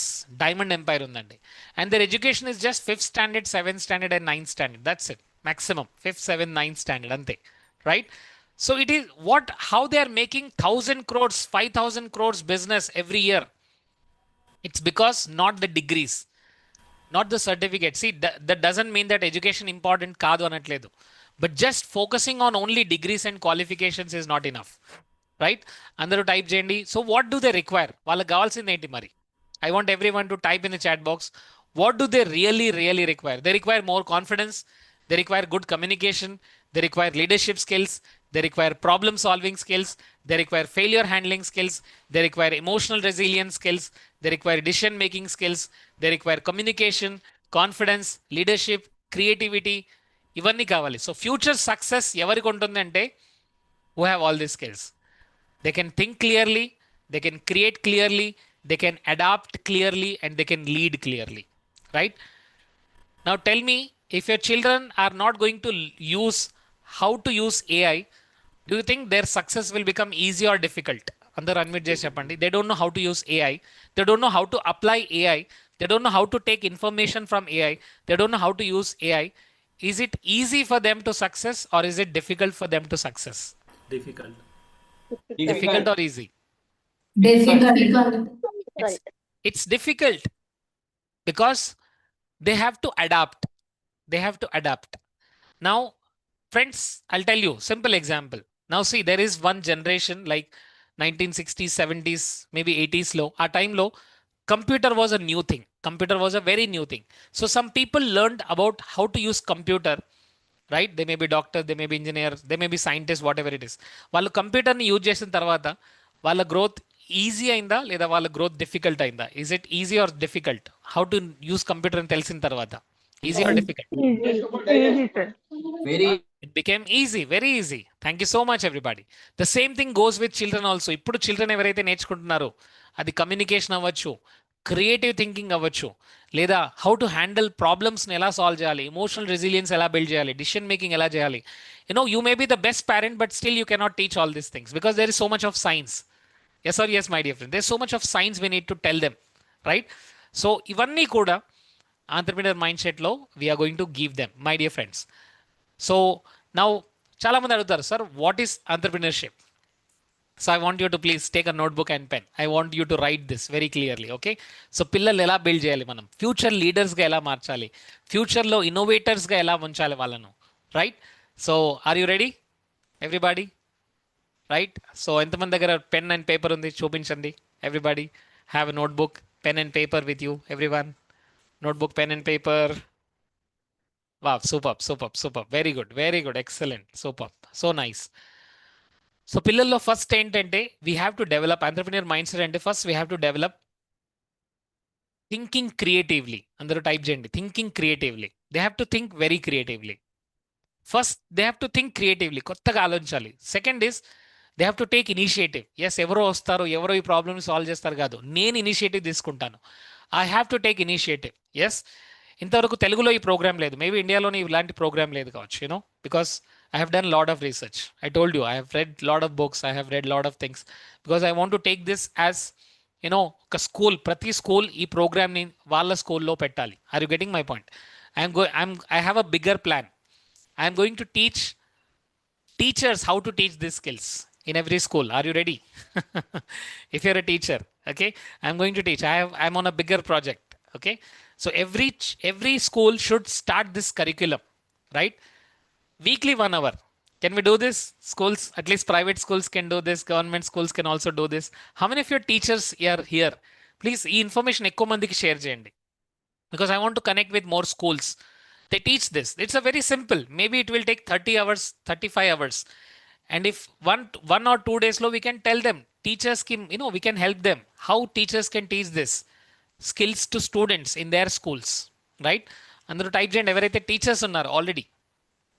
Diamond empire undandi. And their education is just 5th standard, 7th standard and 9th standard. That's it. Maximum 5th, 7th, 9th standard ante. Right? So it is how they are making 1,000 crores, 5,000 crores business every year. It's because not the degrees, not the certificate. See, that doesn't mean that education important kaadu anatledu. But just focusing on only degrees and qualifications is not enough. Right? Andaru type cheyandi. So what do they require? Vallaku kavalsindi enti mari? I want everyone to type in the chat box. What do they really require? They require more confidence. They require good communication. They require leadership skills. They require problem solving skills. They require failure handling skills. They require emotional resilience skills. They require decision making skills. They require communication, confidence, leadership, creativity. ఇవన్నీ కావాలి. So future success ఎవరికి ఉంటుంది అంటే who have all these skills. They can think clearly, they can create clearly, they can adapt clearly, and they can lead clearly, right? Now tell me, if your children are not going to use how to use AI, do you think their success will become easy or difficult? అందరు unmute చేసి చెప్పండి. They don't know how to use AI. They don't know how to apply AI. They don't know how to take information from AI. They don't know how to use AI. Is it easy for them to success, or is it difficult for them to success? Difficult. Difficult or easy? Difficult. It's difficult because they have to adapt. They have to adapt. Now, friends, I'll tell you simple example. Now see, there is one generation like 1960s, 70s, maybe 80s low. Our time low, computer was a new thing. Computer was a very new thing. So some people learned about how to use computer, right? They may be doctors, they may be engineers, they may be scientists, whatever it is. వాళ్ళు కంప్యూటర్ని use చేసిన తర్వాత వాళ్ళ growth easy అయిందా లేదా వాళ్ళ growth difficult అయిందా? Is it easy or difficult how to use computer అని తెలిసిన తర్వాత? Easy or difficult? Easy, sir. It became easy, very easy. Thank you so much, everybody. The same thing goes with children also. ఇప్పుడు children ఎవరైతే నేర్చుకుంటున్నారో అది communication అవ్వచ్చు, creative thinking అవ్వచ్చు, లేదా how to handle ప్రాబ్లమ్స్ని ఎలా సాల్వ్ చేయాలి, ఎమోషనల్ రెసిలియన్స్ ఎలా బిల్డ్ చేయాలి, డిసిషన్ మేకింగ్ ఎలా చేయాలి. You may be the best parent, but still you cannot teach all these things because there is so much of science. Yes or yes my dear friend, there so much of science we need to tell them, right? So ఇవన్నీ కూడా entrepreneur mind సెట్లో we're going to give them, my dear friends. So now చాలా మంది అడుగుతారు, sir what is entrepreneurship? So I want you to please take a notebook and pen. I want you to right this very clearly, okay? So పిల్లలు ఎలా build చేయాలి, మనం future లీడర్స్గా ఎలా మార్చాలి, ఫ్యూచర్లో ఇన్నోవేటర్స్గా ఎలా ఉంచాలి వాళ్ళను, right? So are you ready everybody? Right? So ఎంతమంది దగ్గర పెన్ అండ్ పేపర్ ఉంది చూపించండి. Everybody have a notebook, pen and paper with you, everyone. Notebook, pen and paper. Wow, superb, superb, superb. Very good, excellent, superb. So nice. So పిల్లల్లో first ఏంటంటే we have to develop entrepreneur mind set. అంటే first we have to develop thinking creatively. అందరూ type చేయండి, thinking creatively. They have to think very creatively. First they have to think creatively, కొత్తగా ఆలోచించాలి. Second is they have to take initiative. Yes, ఎవరో వస్తారు, ఎవరో ఈ ప్రాబ్లమ్ని సాల్వ్ చేస్తారు కాదు, నేను ఇనిషియేటివ్ తీసుకుంటాను. I have to take initiative. Yes, ఇంతవరకు తెలుగులో ఈ ప్రోగ్రామ్ లేదు, మేబీ ఇండియాలోనే ఇలాంటి ప్రోగ్రామ్ లేదు కావచ్చు, you know, because I have done a lot of research. I told you, I have read a lot of books, I have read a lot of things, because I want to take this as, ఒక school, ప్రతి school ఈ ప్రోగ్రామ్ని వాళ్ళ స్కూల్లో పెట్టాలి. Are you getting my point? I have a bigger plan. I am going to teach teachers how to teach these skills in every school. Are you ready? If you're a teacher, okay, I'm going to teach. I'm on a bigger project, okay? So every school should start this curriculum, right? Weekly 1 hour. Can we do this? Schools, at least private schools can do this. Government schools can also do this. How many of your teachers are here? Please, ఈ information ఎక్కువ మందికి share చేయండి, because I want to connect with more schools. They teach this. It's a very simple. Maybe it will take 30 hours, 35 hours. And if one or 2 days low, we can tell them. Teachers can, we can help them. How teachers can teach this skills to students in their schools, right? అందరూ type చేయండి ఎవరైతే teachers ఉన్నారు already.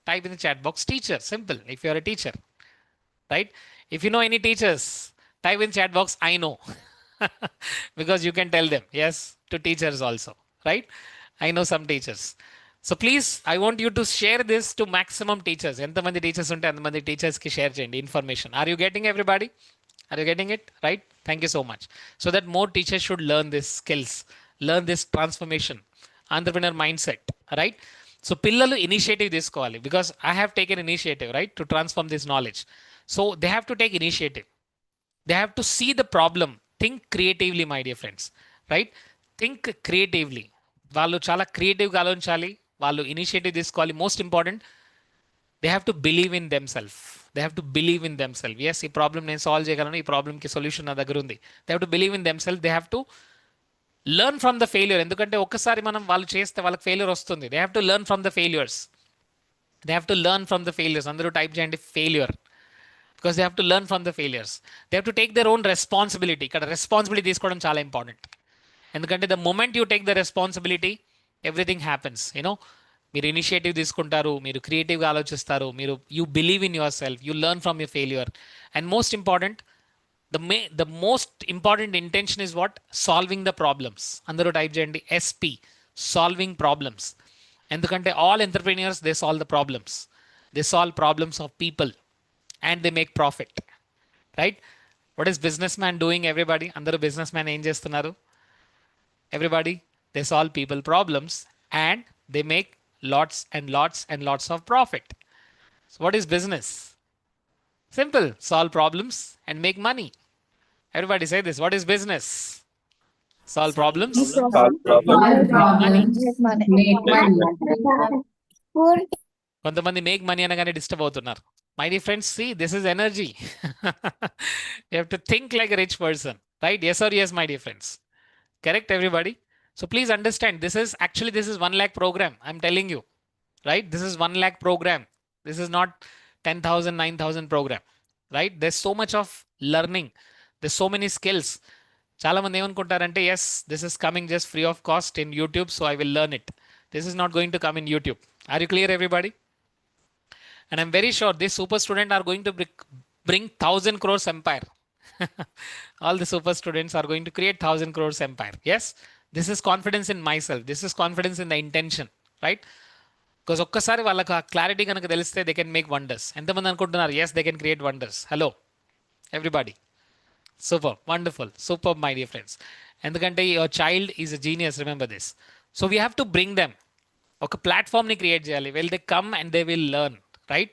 Type in the chat box teacher, simple, if you are a teacher, right? If you know any teachers, type in chat box I know, because you can tell them, yes, to teachers also, right? I know some teachers. So please, I want you to share this to maximum teachers. ఎంతమంది teachers ఉంటే అంతమంది టీచర్స్కి share చేయండి information. Are you getting everybody? Are you getting it? Right? Thank you so much. So that more teachers should learn these skills, learn this transformation, entrepreneur mindset, right? So పిల్లలు initiative తీసుకోవాలి, because I have taken initiative, right, to transform this knowledge. So they have to take initiative. They have to see the problem. Think creatively, my dear friends, right? Think creatively. వాళ్ళు చాలా క్రియేటివ్గా ఆలోచించాలి, వాళ్ళు initiative తీసుకోవాలి. Most important, they have to believe in themself. They have to believe in themself. Yes, ఈ problem నేను solve చేయగలను, ఈ ప్రాబ్లమ్కి సొల్యూషన్ నా దగ్గర ఉంది. They have to believe in themself. They have to learn from the failure. ఎందుకంటే ఒక్కసారి మనం వాళ్ళు చేస్తే వాళ్ళకి ఫెయిల్యూర్ వస్తుంది. They have to learn from the failures. They have to learn from the failures. అందరూ టైప్ చేయండి failure, because they have to learn from the failures. They have to take their own responsibility. ఇక్కడ responsibility తీసుకోవడం చాలా important, ఎందుకంటే the moment you take the responsibility, everything happens. మీరు initiative తీసుకుంటారు, మీరు క్రియేటివ్గా ఆలోచిస్తారు, మీరు you believe in your self, you learn from your failure. And most important, The most important intention is what? Solving the problems. అందరూ type చేయండి SP, solving problems. ఎందుకంటే all entrepreneurs, they solve the problems. They solve problems of people and they make profit. Right? What is businessman doing, everybody? అందరూ businessman ఏం చేస్తున్నారు? Everybody, they solve people problems and they make lots and lots and lots of profit. So what is business? Simple, solve problems and make money. Everybody say this. What is business? Solve problems. Solve problem. Solve Money. problems, make money. కొంతమంది make money అనగానే disturb అవుతున్నారు. My dear friends, see this is energy. You have to think like a rich person, right? Yes or yes, my dear friends? Correct, everybody? So please understand, this is 1 lakh program. I'm telling you, right? This is 1 lakh program. This is not 10,000, 9,000 program, right? There's so much of learning. There's so many skills. చాలా మంది ఏమనుకుంటారంటే, yes, this is coming just free of cost in YouTube, so I will learn it. This is not going to come in YouTube. Are you clear, everybody? And I'm very sure this super student are going to bring 1,000 crores empire. All the super students are going to create 1,000 crores empire. Yes, this is confidence in myself. This is confidence in the intention, right? Because ఒక్కసారి వాళ్ళకి ఆ clarity కనుక తెలిస్తే they can make wonders. ఎంతమంది అనుకుంటున్నారు? Yes, they can create wonders. Hello, everybody. Super, wonderful, super, my dear friends. ఎందుకంటే your child is a genius, remember this. So we have to bring them. ఒక ప్లాట్ఫామ్ని create చేయాలి. Will they come and they will learn, right?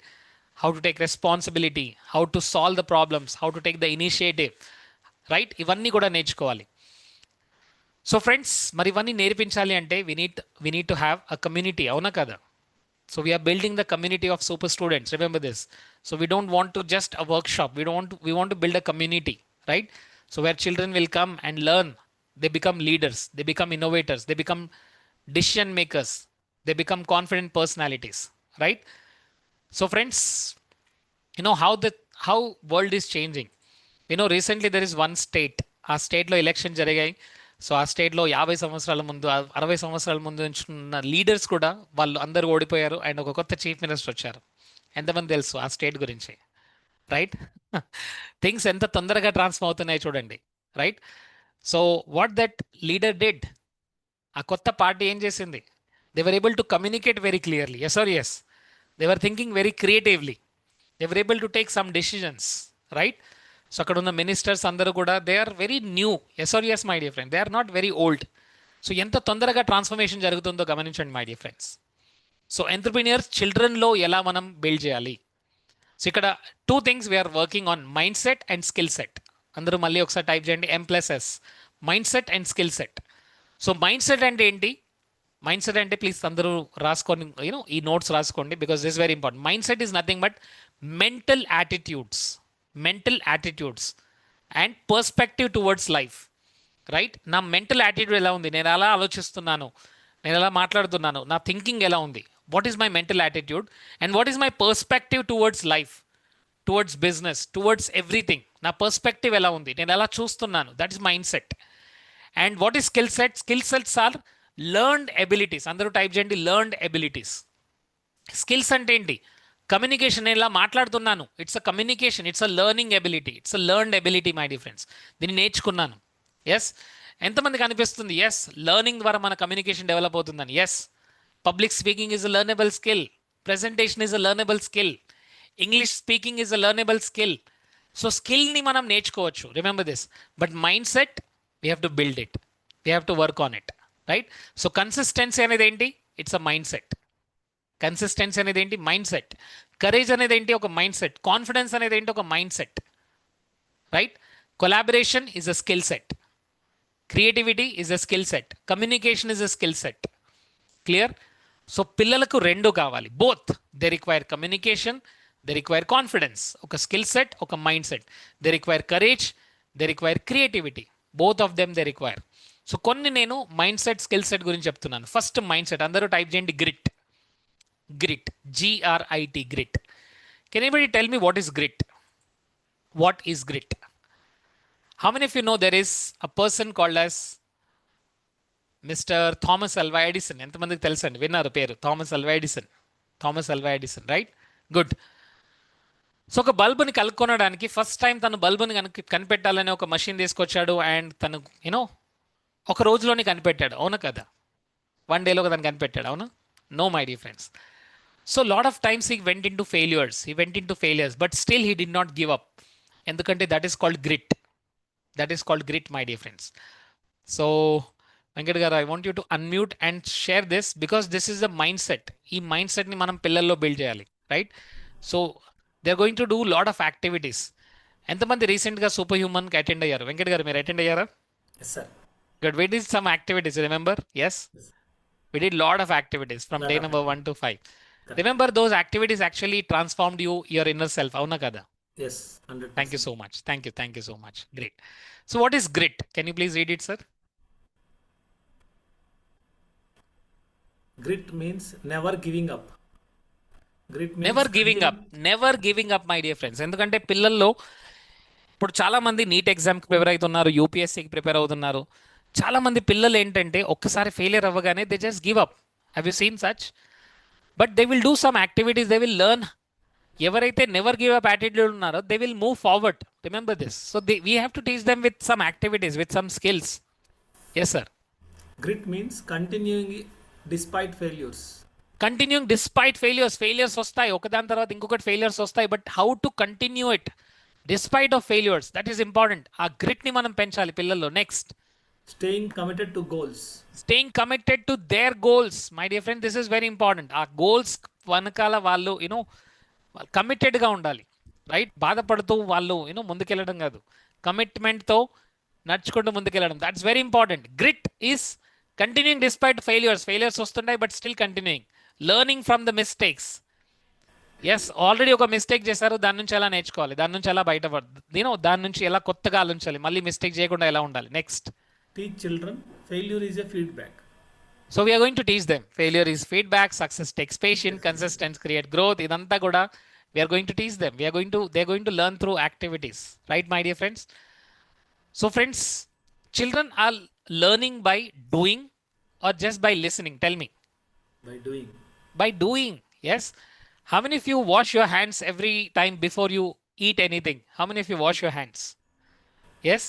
How to take responsibility, how to solve the problems, how to take the initiative, right? ఇవన్నీ కూడా నేర్చుకోవాలి. So friends, మరి ఇవన్నీ నేర్పించాలి అంటే we need to have a community, అవునా కదా? So we are building the community of super students, remember this. So we don't want to just a workshop, we want to build a community, right? So where children will come and learn, they become leaders, they become innovators, they become decision makers, they become confident personalities, right? So friends, you know how world is changing. You know, recently there is one state, ఆ స్టేట్లో election జరిగాయి. So ఆ స్టేట్లో 50 సంవత్సరాల ముందు 60 సంవత్సరాల ముందు నుంచి ఉన్న లీడర్స్ కూడా వాళ్ళు అందరూ ఓడిపోయారు అండ్ ఒక కొత్త చీఫ్ మినిస్టర్ వచ్చారు. ఎంతమంది తెలుసు ఆ స్టేట్ గురించి, రైట్? థింగ్స్ ఎంత తొందరగా ట్రాన్స్ఫర్ అవుతున్నాయి చూడండి, right? So what that leader did, ఆ కొత్త పార్టీ ఏం చేసింది? They were able to communicate very clearly. Yes or yes? They were thinking very creatively. They were able to take some decisions, right? So అక్కడ ఉన్న ministers అందరూ కూడా they are very new. Yes or yes, my dear friend? They are not very old. So ఎంత తొందరగా transformation జరుగుతుందో గమనించండి, my dear friends. So entrepreneurs చిల్డ్రన్లో ఎలా మనం బిల్డ్ చేయాలి? సో ఇక్కడ 2 things we're working on, mind set and skill set. అందరూ మళ్ళీ ఒకసారి టైప్ చేయండి, M+S, mind set and skill set. So mind set అంటే ఏంటి? మైండ్ సెట్ అంటే ప్లీజ్ అందరూ రాసుకోండి, యూనో ఈ నోట్స్ రాసుకోండి, because this very important. Mind set is nothing but mental attitudes and perspective towards life, right? నా mental attitude ఎలా ఉంది, నేను ఎలా ఆలోచిస్తున్నాను, నేను ఎలా మాట్లాడుతున్నాను, నా థింకింగ్ ఎలా ఉంది, what is my mental attitude and what is my perspective towards life, towards business, towards everything. నా పర్స్పెక్టివ్ ఎలా ఉంది, నేను ఎలా చూస్తున్నాను, that is mind set. And what is skill set? Skill sets are learned abilities. అందరూ type చేయండి, learned abilities. Skills అంటే ఏంటి? కమ్యూనికేషన్, నేను ఇలా మాట్లాడుతున్నాను, it's a communication, it's a learning ability, it's a learned ability, my dear friends. దీన్ని నేర్చుకున్నాను. Yes, ఎంతమందికి అనిపిస్తుంది ఎస్ లెర్నింగ్ ద్వారా మన కమ్యూనికేషన్ డెవలప్ అవుతుందని? Yes, public speaking is a learnable skill, presentation is a learnable skill, English speaking is a learnable skill. So స్కిల్ని మనం నేర్చుకోవచ్చు, remember this. But mind set we have to build it, we have to work on it, right? So consistency అనేది ఏంటి? It's a mind set. Consistency అనేది ఏంటి? Mind set. Courage అనేది ఏంటి? ఒక మైండ్ సెట్. కాన్ఫిడెన్స్ అనేది ఏంటి? ఒక mind set, right? Collaboration is a skill set, creativity is a skill set, communication is a skill set. Clear? So పిల్లలకు రెండు కావాలి, both. They require communication, they require confidence. ఒక స్కిల్ సెట్, ఒక mind set. They require courage, they require creativity. Both of them they require. So కొన్ని నేను mind set, skill set గురించి చెప్తున్నాను. First mind set, అందరూ టైప్ చేయండి, grit. Grit, GRIT, grit. Can anybody tell me what is grit? What is grit? How many of you know there is a person called as Mr. Thomas Alva Edison? ఎంతమందికి తెలుసండి? విన్నారు పేరు Thomas Alva Edison? Thomas Alva Edison, right? Good. So ఒక బల్బుని కనుక్కొనడానికి first time తను బల్బుని కనిపెట్టాలని ఒక machine తీసుకొచ్చాడు and తను you know ఒక రోజులోనే కనిపెట్టాడు, అవునా కదా? 1 డేలో తను కనిపెట్టాడు, అవునా? No my dear friends. So lot of times he went in to failures but still he did not give up. ఎందుకంటే that is called grit my dear friends. So Venkat garu, I want you to unmute and share this because this is the mind set. ఈ mind సెట్ని మనం పిల్లల్లో build చేయాలి, right? So they are going to do lot of activities. ఎంతమంది రీసెంట్గా super హ్యూమన్కి attend అయ్యారు? వెంకట్ గారు, మీరు అటెండ్ అయ్యారా? Yes, sir. Good. We did some activities, remember? Yes? Yes. We did lot of activities from Lot day of number 1 to 5. Correct. Remember those activities actually transformed your inner self, avuna kada? Yes, 100%. Thank you so much. Thank you so much. Great. So what is grit? Can you please read it, sir? Grit means never giving up. Grit means Never giving up, my dear friends. ఎందుకంటే పిల్లల్లో ఇప్పుడు చాలా మంది neat ఎగ్జామ్కి prepare అవుతున్నారు, యూపీఎస్సీకి prepare అవుతున్నారు. చాలా మంది పిల్లలు ఏంటంటే ఒక్కసారి ఫెయిలియర్ అవ్వగానే they just give up. Have you seen such? But they will do some activities, they will learn. ఎవరైతే నెవర్ గివ్ అప్ యాటిట్యూడ్ ఉన్నారో they will move forward. Remember this. So we have to teach them with some activities, with some skills. Yes sir. grit means continuing despite failures. Continuing despite failures వస్తాయి, ఒకదాని తర్వాత ఇంకొకటి failures వస్తాయి, but how to continue it despite of failures, that is important. ఆ గ్రిట్ని మనం పెంచాలి పిల్లల్లో. Next, Staying committed to goals. Staying committed to their goals. My dear friend, this is very important. ఆ గోల్స్ వెనకాల వాళ్ళు కమిటెడ్గా ఉండాలి, రైట్? బాధపడుతూ వాళ్ళు ముందుకెళ్ళడం కాదు, కమిట్మెంట్తో నడుచుకుంటూ ముందుకెళ్ళడం. That's very important. Grit is continuing despite failures వస్తుంటాయి but still continuing, learning from the mistakes. Yes, already ఒక మిస్టేక్ చేశారు, దాని నుంచి ఎలా నేర్చుకోవాలి, దాని నుంచి ఎలా దాని నుంచి ఎలా కొత్తగా ఆలోచించాలి, మళ్ళీ మిస్టేక్ చేయకుండా ఎలా ఉండాలి. Next, Teach children failure is a feedback. So we're going to teach them failure is feedback, success takes patience, consistence create growth. ఇదంతా కూడా we're going to teach them. They are going to learn through activities, right my dear friends? So friends, children are learning by doing or just by listening? Tell me. By doing. By doing, yes. How many of you wash your hands every time before you eat anything? How many of you wash your hands? Yes.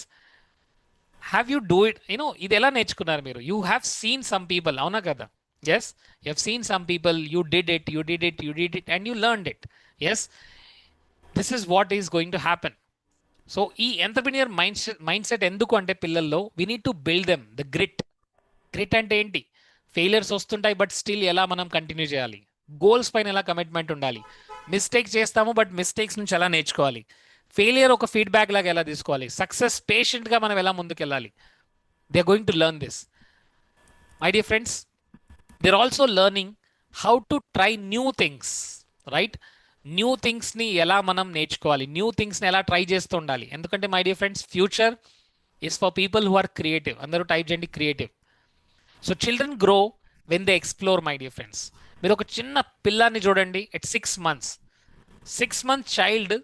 Have you do it? ఇది ఎలా నేర్చుకున్నారు మీరు? You have seen some people, అవునా కదా? Yes. You have seen some people, you did it and you learned it. Yes. This is what is going to happen. So ఈ entrepreneur mind set ఎందుకు అంటే పిల్లల్లో we need to build them the grit. Grit అంటే ఏంటి? Failures వస్తుంటాయి but still ఎలా మనం continue చేయాలి, గోల్స్ పైన ఎలా కమిట్మెంట్ ఉండాలి, మిస్టేక్స్ చేస్తాము బట్ మిస్టేక్స్ నుంచి ఎలా నేర్చుకోవాలి, ఫెయిలియర్ ఒక ఫీడ్బ్యాక్ లాగా ఎలా తీసుకోవాలి, సక్సెస్ పేషెంట్గా మనం ఎలా ముందుకెళ్ళాలి. They are going to learn this. My dear friends, they are also learning how to try new things, right? New థింగ్స్ని ఎలా మనం నేర్చుకోవాలి, న్యూ థింగ్స్ని ఎలా ట్రై చేస్తూ ఉండాలి. ఎందుకంటే my dear friends, future is for people who are creative. అందరూ టైప్ చేయండి creative. So children grow when they explore, my dear friends. మీరు ఒక చిన్న పిల్లాన్ని చూడండి, ఎట్ 6 months. 6 month చైల్డ్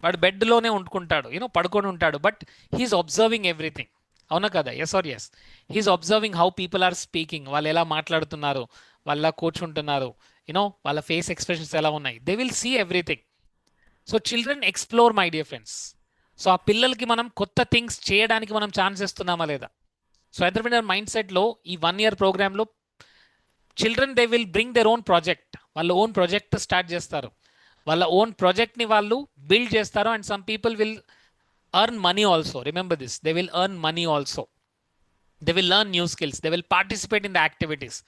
వాడు బెడ్లోనే ఉంటుకుంటాడు, పడుకొని ఉంటాడు, బట్ హీఈస్ అబ్జర్వింగ్ ఎవ్రీథింగ్, అవునా కదా? Yes or yes. He is observing how people are speaking, వాళ్ళు ఎలా మాట్లాడుతున్నారు, వాళ్ళు ఎలా కూర్చుంటున్నారు, వాళ్ళ ఫేస్ ఎక్స్ప్రెషన్స్ ఎలా ఉన్నాయి. They will see everything. So children explore, my dear friends. So ఆ పిల్లలకి మనం కొత్త థింగ్స్ చేయడానికి మనం ఛాన్స్ ఇస్తున్నామా లేదా? సో ఎంటర్‌ప్రెన్యూర్ మైండ్ సెట్లో ఈ 1 year ప్రోగ్రాంలో children they will bring there own project. వాళ్ళ ఓన్ ప్రాజెక్ట్ స్టార్ట్ చేస్తారు, వాళ్ళ ఓన్ ప్రాజెక్ట్ని వాళ్ళు బిల్డ్ చేస్తారు. And some people will earn money also. Remember this, they will earn money also. They will learn new skills, they will participate in the activities,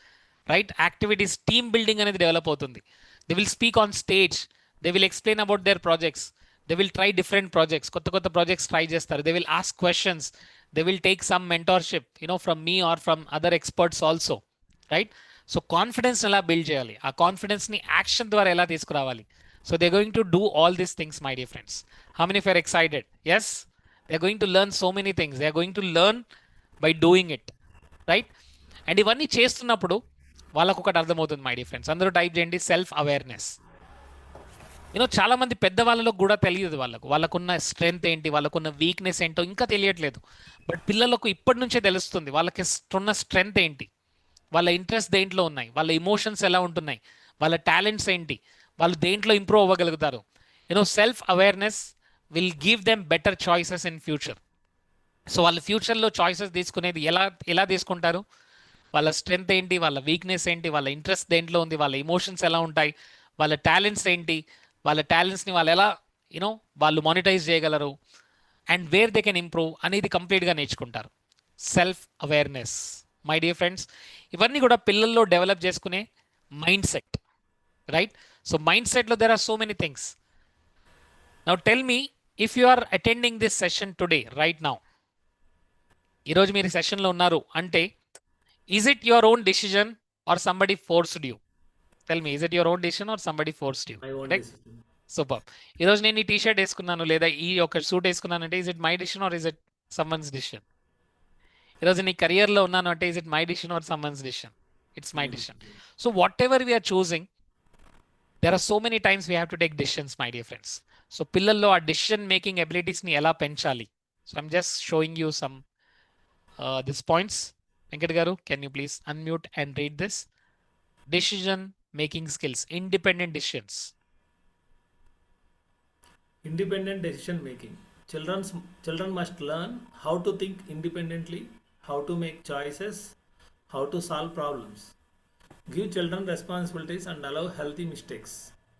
right? Activities, team building అనేది develop అవుతుంది. They will speak on stage, they will explain about their projects, they will try different projects, కొత్త projects try చేస్తారు. They will ask questions, they will take some mentorship from me or from other experts also, right? So confidence ఎలా build చేయాలి, ఆ కాన్ఫిడెన్స్ని action ద్వారా ఎలా తీసుకురావాలి. So they going to do all these things, my dear friends. How many of you are excited? Yes, they are going to learn so many things. They are going to learn by doing it, right? And ఇవన్నీ చేస్తున్నప్పుడు వాళ్ళకు ఒకటి అర్థమవుతుంది, మై dear friends. అందరూ type చేయండి self awareness. చాలా మంది పెద్దవాళ్ళలో కూడా తెలియదు, వాళ్ళకున్న స్ట్రెంగ్త్ ఏంటి, వాళ్ళకున్న వీక్నెస్ ఏంటో ఇంకా తెలియట్లేదు. బట్ పిల్లలకు ఇప్పటి నుంచే తెలుస్తుంది వాళ్ళకి ఉన్న స్ట్రెంగ్త్ ఏంటి, వాళ్ళ ఇంట్రెస్ట్ దేంట్లో ఉన్నాయి, వాళ్ళ ఇమోషన్స్ ఎలా ఉంటున్నాయి, వాళ్ళ టాలెంట్స్ ఏంటి, వాళ్ళు దేంట్లో ఇంప్రూవ్ అవ్వగలుగుతారు. self-awareness will give them better choices in future. సో వాళ్ళ ఫ్యూచర్లో చాయిసెస్ తీసుకునేది ఎలా ఎలా తీసుకుంటారు, వాళ్ళ స్ట్రెంగ్త్ ఏంటి, వాళ్ళ వీక్నెస్ ఏంటి, వాళ్ళ ఇంట్రెస్ట్ దేంట్లో ఉంది, వాళ్ళ ఎమోషన్స్ ఎలా ఉంటాయి, వాళ్ళ టాలెంట్స్ ఏంటి, వాళ్ళ టాలెంట్స్ని వాళ్ళు ఎలా వాళ్ళు మానిటైజ్ చేయగలరు, and where they can improve అనేది కంప్లీట్గా నేర్చుకుంటారు. Self awareness my dear friends, ఇవన్నీ కూడా పిల్లల్లో డెవలప్ చేసుకునే mind set, right? So mind సెట్లో there are so many things. Now tell me, if you are attending this session today right now, ఈరోజు మీరు సెషన్లో ఉన్నారు అంటే, is it your own decision or somebody forced you? Tell me, is it your own decision or somebody forced you? My own right, decision. Super. ఈరోజు నేను ఈ T shirt వేసుకున్నాను లేదా ఈ ఒక సూట్ వేసుకున్నానంటే, is it my decision or is it someone's decision? ఈరోజు నీ కెరియర్లో ఉన్నాను అంటే, is it my decision or someone's decision? It's my decision. So whatever we're choosing, there are so many times we have to take decisions, my dear friends. So పిల్లల్లో ఆ decision making abilities ని ఎలా పెంచాలి? So I'm just showing you some these points. Venkat garu, can you please unmute and read this? Decision making skills, independent decisions. Independent decision making. Children must learn how to think independently, how to make choices, how to solve problems. Give children responsibilities and allow healthy mistakes.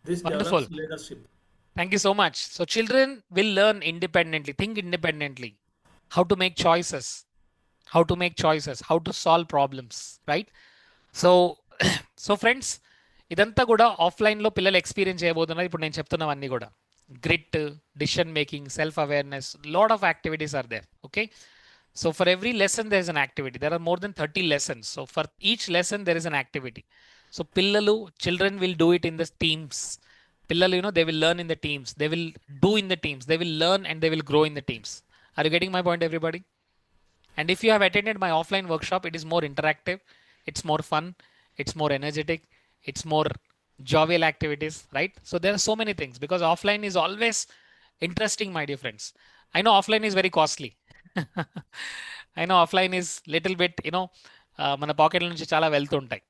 This Wonderful. develops leadership. Thank you so much. So children will learn independently, think independently, how to make choices, how to solve problems, right? So so friends, ఇదంతా కూడా ఆఫ్లైన్లో పిల్లలు experience చేయబోతున్నారు. ఇప్పుడు నేను చెప్తున్నవన్నీ కూడా grit, decision making, self awareness, lot of activities are there. Okay, so for every lesson there is an activity. There are more than 30 lessons. So for each lesson there is an activity. So children will do it in the teams. Pillalu, they will learn in the teams. They will do in the teams. They will learn and they will grow in the teams. Are you getting my point, everybody? And if you have attended my offline workshop, it is more interactive, it's more fun, it's more energetic, it's more jovial activities, right? So there are so many things, because offline is always interesting, my dear friends. I know offline is very costly. I know offline is little bit, మన పాకెట్ల నుంచి చాలా వెళ్తుంటాయి.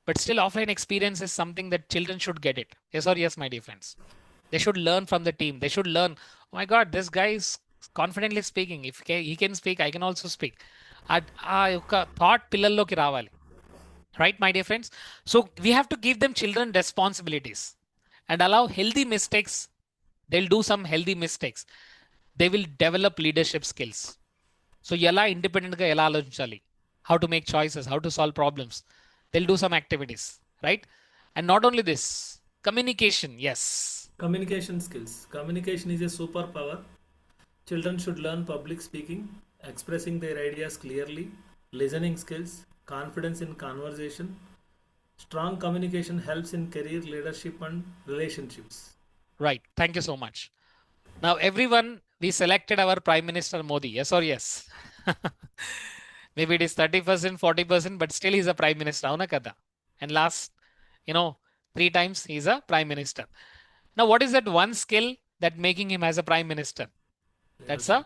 But still offline experience is something that children should get it. Yes or yes, my dear friends? They should learn from the team. They should learn, oh my God, this guy is confidently speaking. If he can speak, I can also speak. ఆ యొక్క thought పిల్లల్లోకి రావాలి, right my dear friends? So we have to give them children responsibilities and allow healthy mistakes. They'll do some healthy mistakes. They will develop leadership skills. So ఎలా ఇండిపెండెంట్గా ఎలా ఆలోచించాలి, how to make choices, how to solve problems. They'll do some activities, right? And not only this, communication, yes. Communication skills. Communication is a superpower. Children should learn public speaking, expressing their ideas clearly, listening skills, confidence in conversation. Strong communication helps in career, leadership, and relationships. Right. Thank you so much. Now, everyone, we selected our Prime Minister Modi. Yes or yes? Maybe it is 30%, 40%, but still he's a Prime Minister. Avuna kada? And last, 3 times he's a Prime Minister. Now, what is that one skill that making him as a Prime Minister? That's a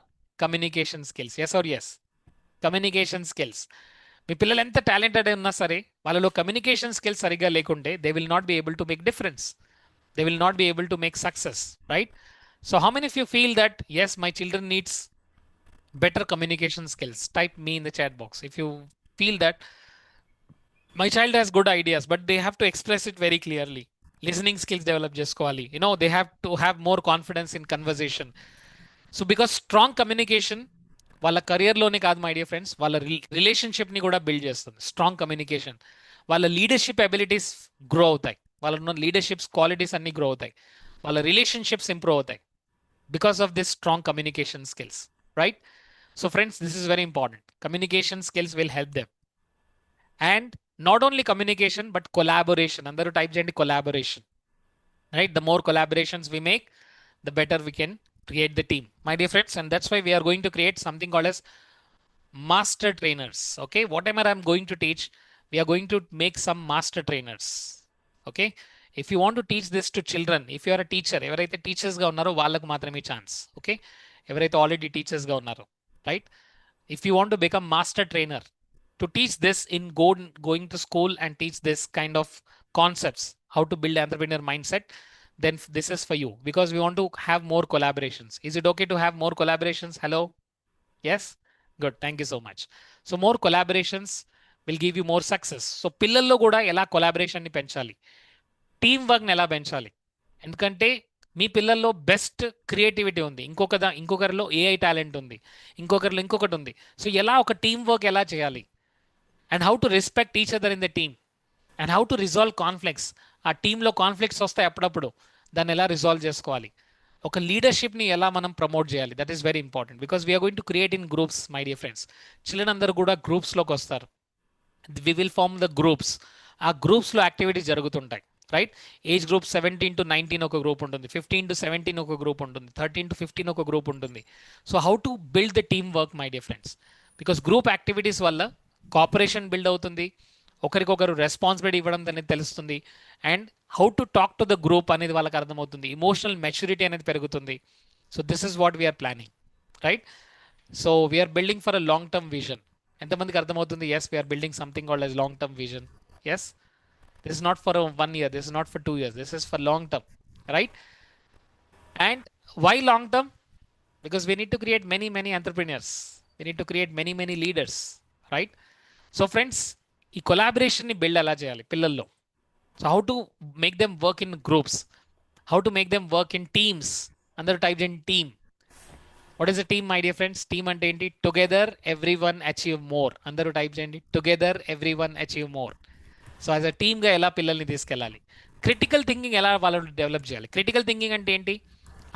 communication skills. Yes or yes? Communication skills. మీ పిల్లలు ఎంత talented ఉన్నా సరే, వాళ్ళలో communication skills సరిగ్గా లేకుంటే they will not be able to make difference. They will not be able to make success, right? So how many of you feel that, yes, my children needs better communication skills? Type me in the chat box if you feel that my child has good ideas, but they have to express it very clearly. Listening skills develop చేసుకోవాలి. They have to have more confidence in conversation. So because strong communication వాళ్ళ కెరియర్లోనే కాదు my dear friends, వాళ్ళ రిలేషన్షిప్ని కూడా build చేస్తుంది. Strong communication వాళ్ళ leadership abilities grow అవుతాయి, వాళ్ళ ఉన్న లీడర్షిప్స్ క్వాలిటీస్ అన్ని గ్రో అవుతాయి, వాళ్ళ రిలేషన్షిప్స్ ఇంప్రూవ్ అవుతాయి because of this strong communication skills, right? So friends, this is very important. Communication skills will help them. And not only communication but collaboration. అందరూ type చేయండి collaboration, right? The more collaborations we make, the better we can create the team, my dear friends. And that's why we are going to create something called as master trainers. Okay, whatever I'm going to teach, we are going to make some master trainers. Okay, if you want to teach this to children, if you are a teacher, ఎవరైతే teachers గా ఉన్నారో వాళ్ళకు మాత్రమే chance. Okay, ఎవరైతే already teachers గా ఉన్నారో, right? If you want to become master trainer to teach this in going to school and teach this kind of concepts, how to build entrepreneur mindset, then this is for you, because we want to have more collaborations. Is it okay to have more collaborations? Hello? Yes? Good. Thank you so much. So more collaborations will give you more success. So పిల్లల్లో కూడా ఎలా collaboration ని పెంచాలి, team వర్క్ని ఎలా పెంచాలి? ఎందుకంటే మీ పిల్లల్లో బెస్ట్ క్రియేటివిటీ ఉంది, ఇంకొకరిలో ఏఐ టాలెంట్ ఉంది, ఇంకొకరిలో ఇంకొకటి ఉంది. సో ఎలా ఒక టీమ్ వర్క్ ఎలా చేయాలి, and how to respect each other in the team, and how to resolve conflicts. ఆ టీంలో కాన్ఫ్లిక్ట్స్ వస్తాయి అప్పుడప్పుడు, దాన్ని ఎలా రిజాల్వ్ చేసుకోవాలి, ఒక లీడర్షిప్ని ఎలా మనం ప్రమోట్ చేయాలి, that is very important. Because we're going to create in groups my dear friends. Children అందరూ కూడా గ్రూప్స్లోకి వస్తారు. We will form the groups. ఆ గ్రూప్స్లో యాక్టివిటీస్ జరుగుతుంటాయి, రైట్? ఏజ్ గ్రూప్ 17 to 19 ఒక గ్రూప్ ఉంటుంది, 15 to 17 ఒక గ్రూప్ ఉంటుంది, 13 to 15 ఒక గ్రూప్ ఉంటుంది. So how to build the team work my dear friends? Because group activities వల్ల కోఆపరేషన్ బిల్డ్ అవుతుంది, ఒకరికొకరు రెస్పాన్సిబిలిటీ ఇవ్వడం అనేది తెలుస్తుంది, and how to talk to the group అనేది వాళ్ళకి అర్థమవుతుంది, ఇమోషనల్ మెచ్యూరిటీ అనేది పెరుగుతుంది. So this is what we're planning, right? So we're building for a long term vision. ఎంతమందికి అర్థమవుతుంది? Yes, we're building something called as long term vision. Yes, this is not for 1 year, this is not for 2 years, this is for long term, right? And why long term? Because we need to create many entrepreneurs, we need to create many leaders, right? So friends, ఈ collaboration ని build ఎలా చేయాలి పిల్లల్లో? So how to make them work in groups, how to make them work in teams. అందరూ type చేయండి team. What is a team my dear friends? Team అంటే ఏంటి? Together everyone achieve more. అందరూ type చేయండి, together everyone achieve more. So as a టీమ్గా ఎలా పిల్లల్ని తీసుకెళ్ళాలి, క్రిటికల్ థింకింగ్ ఎలా వాళ్ళని డెవలప్ చేయాలి. క్రిటికల్ థింకింగ్ అంటే ఏంటి?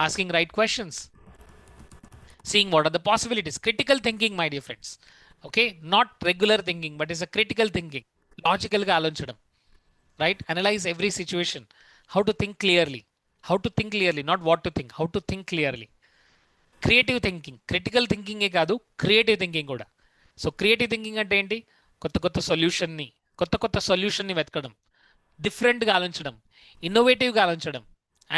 Asking right questions, seeing what are the possibilities. Critical thinking my dear friends, okay, not regular thinking, but is a critical thinking. లాజికల్గా ఆలోచించడం, right? Analyse every situation, how to think clearly, not what to think, how to think clearly. Creative thinking, critical థింకింగే కాదు, creative thinking కూడా. So creative thinking అంటే ఏంటి? కొత్త సొల్యూషన్ని వెతకడం, డిఫరెంట్గా ఆలోచించడం, ఇన్నోవేటివ్గా ఆలోచించడం,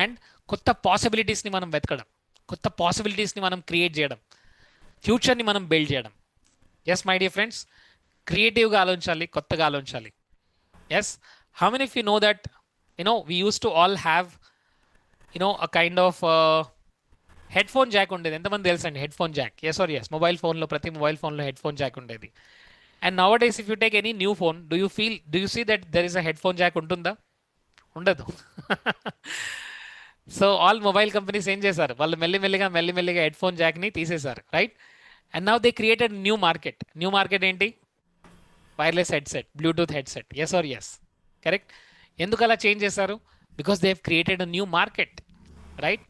అండ్ కొత్త పాసిబిలిటీస్ని మనం వెతకడం, కొత్త పాసిబిలిటీస్ని మనం క్రియేట్ చేయడం, ఫ్యూచర్ని మనం బిల్డ్ చేయడం. ఎస్ మై డియర్ ఫ్రెండ్స్, క్రియేటివ్గా ఆలోచించాలి, కొత్తగా ఆలోచించాలి. Yes, how many of you know that we use to all have a kind of headphone jack ఉండేది. ఎంతమంది తెలుసండి headphone jack? Yes or yes. ప్రతి మొబైల్ ఫోన్లో హెడ్ ఫోన్ జాక్ ఉండేది. And nowadays if you take any new phone, do you see that there is a headphone jack ఉంటుందా? ఉండదు. So all mobile companies ఏం చేశారు? వాళ్ళు మెల్లిమెల్లిగా head phone జాక్ని తీసేశారు, right? And now they created new market ఏంటి? Wireless headset, bluetooth headset. Yes or yes, correct. ఎందుకు అలా చేంజ్ చేశారు? Because they have created a new market, right?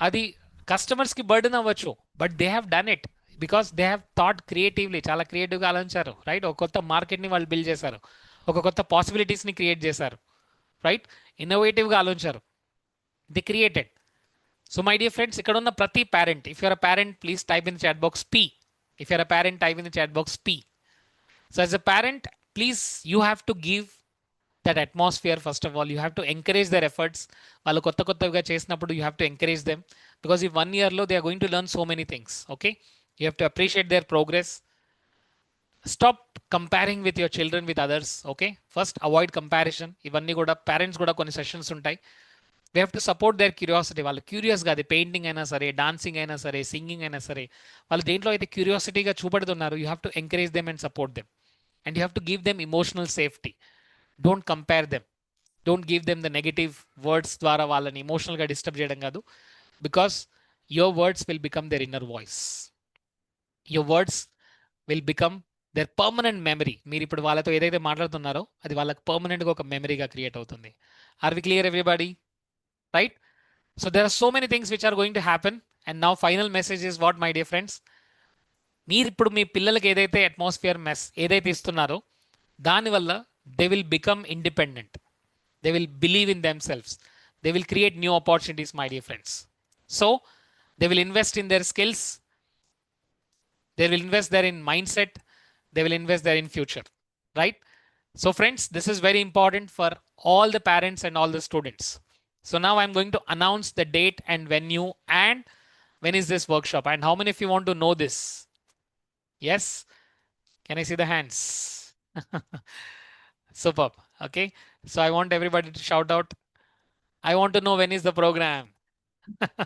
అది కస్టమర్స్కి బర్డెన్ అవ్వచ్చు, but they have done it because they have thought creatively. చాలా క్రియేటివ్గా ఆలోచించారు, రైట్? ఒక కొత్త మార్కెట్ని వాళ్ళు బిల్డ్ చేశారు, ఒక కొత్త పాసిబిలిటీస్ని క్రియేట్ చేశారు, రైట్? ఇన్నోవేటివ్గా ఆలోచించారు, they created. So my dear friends, ఇక్కడ ఉన్న ప్రతి parent, if you're a parent please type in the chat box P. If you're a parent type in the chat box P. So as a parent please you have to give that atmosphere. First of all you have to encourage their efforts. వాళ్ళు కొత్తగా చేసినప్పుడు you have to encourage them, because ఈ 1 yearలో they are going to learn so many things. Okay, you have to appreciate their progress. Stop comparing with your children with others. Okay, first avoid comparison. ఇవన్నీ కూడా parents కూడా కొన్ని sessions ఉంటాయి. We have to support their curiosity. వాళ్ళు క్యూరియస్గా, అది painting అయినా సరే, dancing అయినా సరే, సింగింగ్ అయినా సరే, వాళ్ళు దేంట్లో అయితే క్యూరియాసిటీగా చూపెడుతున్నారు, you have to encourage them and support them, and you have to give them emotional safety. Don't compare them, don't give them the negative words ద్వారా వాళ్ళని ఇమోషనల్గా డిస్టర్బ్ చేయడం కాదు, because your words will become their inner voice. your words will become their permanent memory. మీరు ఇప్పుడు వాళ్ళతో ఏదైతే మాట్లాడుతున్నారో అది వాళ్ళకి పర్మనెంట్గా ఒక మెమరీగా క్రియేట్ అవుతుంది. Are we clear everybody? Right? So there are so many things which are going to happen, and now final message is what my dear friends, మీరు ఇప్పుడు మీ పిల్లలకి ఏదైతే అట్మాస్ఫియర్ ఏదైతే ఇస్తున్నారో దానివల్ల they will become independent, they will believe in themselves, they will create new opportunities my dear friends. So they will invest in their skills, they will invest there in mindset, they will invest there in future, right? So friends, this is very important for all the parents and all the students. So now I'm going to announce the date and venue, and when is this workshop, and how many of you want to know this? Yes, can I see the hands? Superb. Okay, so I want everybody to shout out I want to know when is the program.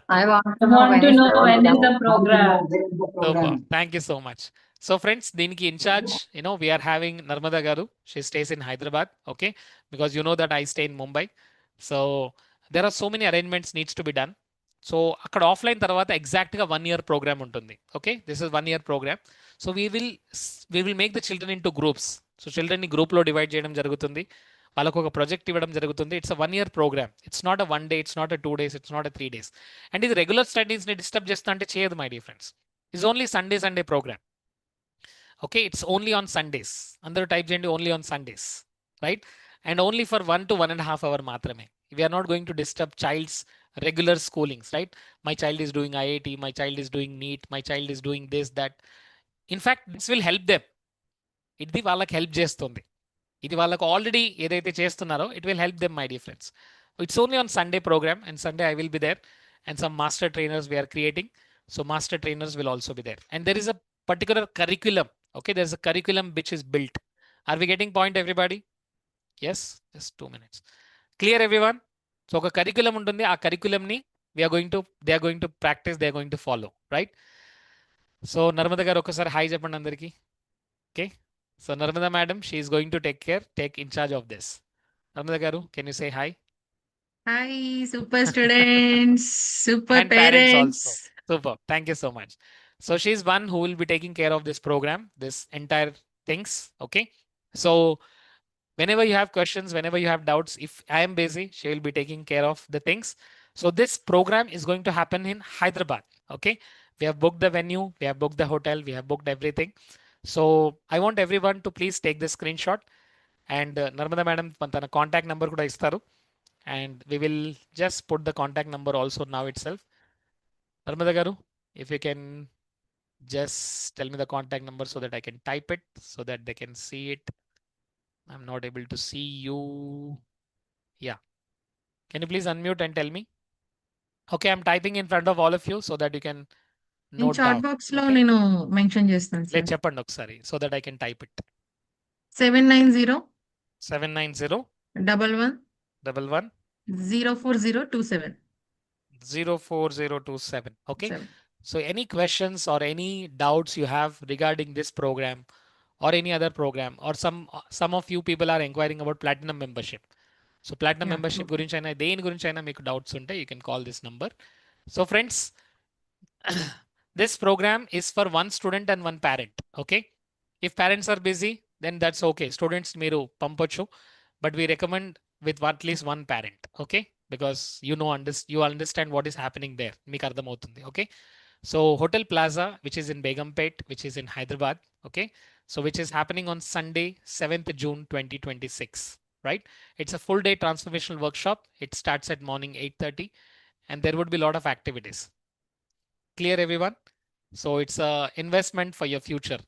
I want I to know want when to is know the when is program. the program. Super. Thank you so much. So friends, దీనికి in charge, we are having Narmada garu. She stays in Hyderabad, okay? Because you know that I stay in Mumbai. So there are so many arrangements needs to be done. సో అక్కడ offline తర్వాత ఎగ్జాక్ట్గా 1 year programme ఉంటుంది. Okay, this is 1 year programme. So we will make the children in to groups. So చిల్డ్రన్ని గ్రూప్లో divide చేయడం జరుగుతుంది. వాళ్ళకు ఒక ప్రాజెక్ట్ ఇవ్వడం జరుగుతుంది. It's a 1 year programme. It's not a 1 day, it's not a 2 days, it's not a 3 days. And ఇది regular స్టడీస్ని డిస్టర్బ్ చేస్తా అంటే చేయదు my dear friends. It's only Sunday program. Okay, it's only on Sundays. అందరూ type చేయండి, only on Sundays, right? And only for 1 to 1.5 hour మాత్రమే. We're not going to disturb child's regular schoolings, right? My child is doing IIT, my child is doing NEET, my child is doing this that. In fact this will help them. ఇది వాళ్ళకి help చేస్తుంది. ఇది వాళ్ళకు already ఏదైతే చేస్తున్నారో it will help them my dear friends. It's only on Sunday program and Sunday I will be there and some master trainers we're creating. So master trainers will also be there and there is a particular curriculum. Okay, there's a curriculum which is built. Are we getting point everybody? Yes, just 2 minutes. Clear everyone? So ఒక curriculum ఉంటుంది. ఆ curriculum ని they are going to practice, they are going to follow, right? సో నర్మద గారు ఒకసారి hi చెప్పండి అందరికీ. Okay, so Narmada madam, she is going to take in charge of this. Narmada garu, can you say hi? Hi, super students, super And parents also. parents. Super. Thank you so much. So she's one who will be taking care of this program, this entire things. Okay. So whenever you have questions, whenever you have doubts, if I am busy, she will be taking care of the things. So this program is going to happen in Hyderabad. Okay. We have booked the venue, we have booked the hotel, we have booked everything. So I want everyone to please take the screenshot and Narmada madam tana contact number kuda istaru. And we will just put the contact number also now itself. Narmada garu, if you can just tell me the contact number so that I can type it so that they can see it. I'm not able to see you. Yeah. Can you please unmute and tell me? Okay, I'm typing in front of all of you so that you can In note chat down. box లో Okay. నేను mention చేస్తాను Let's sir. చెప్పండి ఒకసారి so that I can type it. 790 790 11 11 04027. 04027. Okay. 7. So any questions or any doubts you have regarding this program or any other program, or some of you people are inquiring about platinum membership. So platinum Yeah, membership okay. గురించి అయినా దేని గురించి అయినా మీకు doubts ఉంటే you can call this number. So friends, this program is for one student and one parent. Okay. If parents are busy, then that's okay. Students మీరు పంపొచ్చు, but we recommend with at least one parent. Okay, because you understand what is happening there. మీకు అర్థమవుతుంది. Okay. So Hotel Plaza, which is in Begumpet, which is in Hyderabad. Okay. So which is happening on Sunday, 7th June 2026. Right. It's a full day transformational workshop. It starts at morning 8:30 and there would be a lot of activities. Clear everyone? So it's a investment for your future.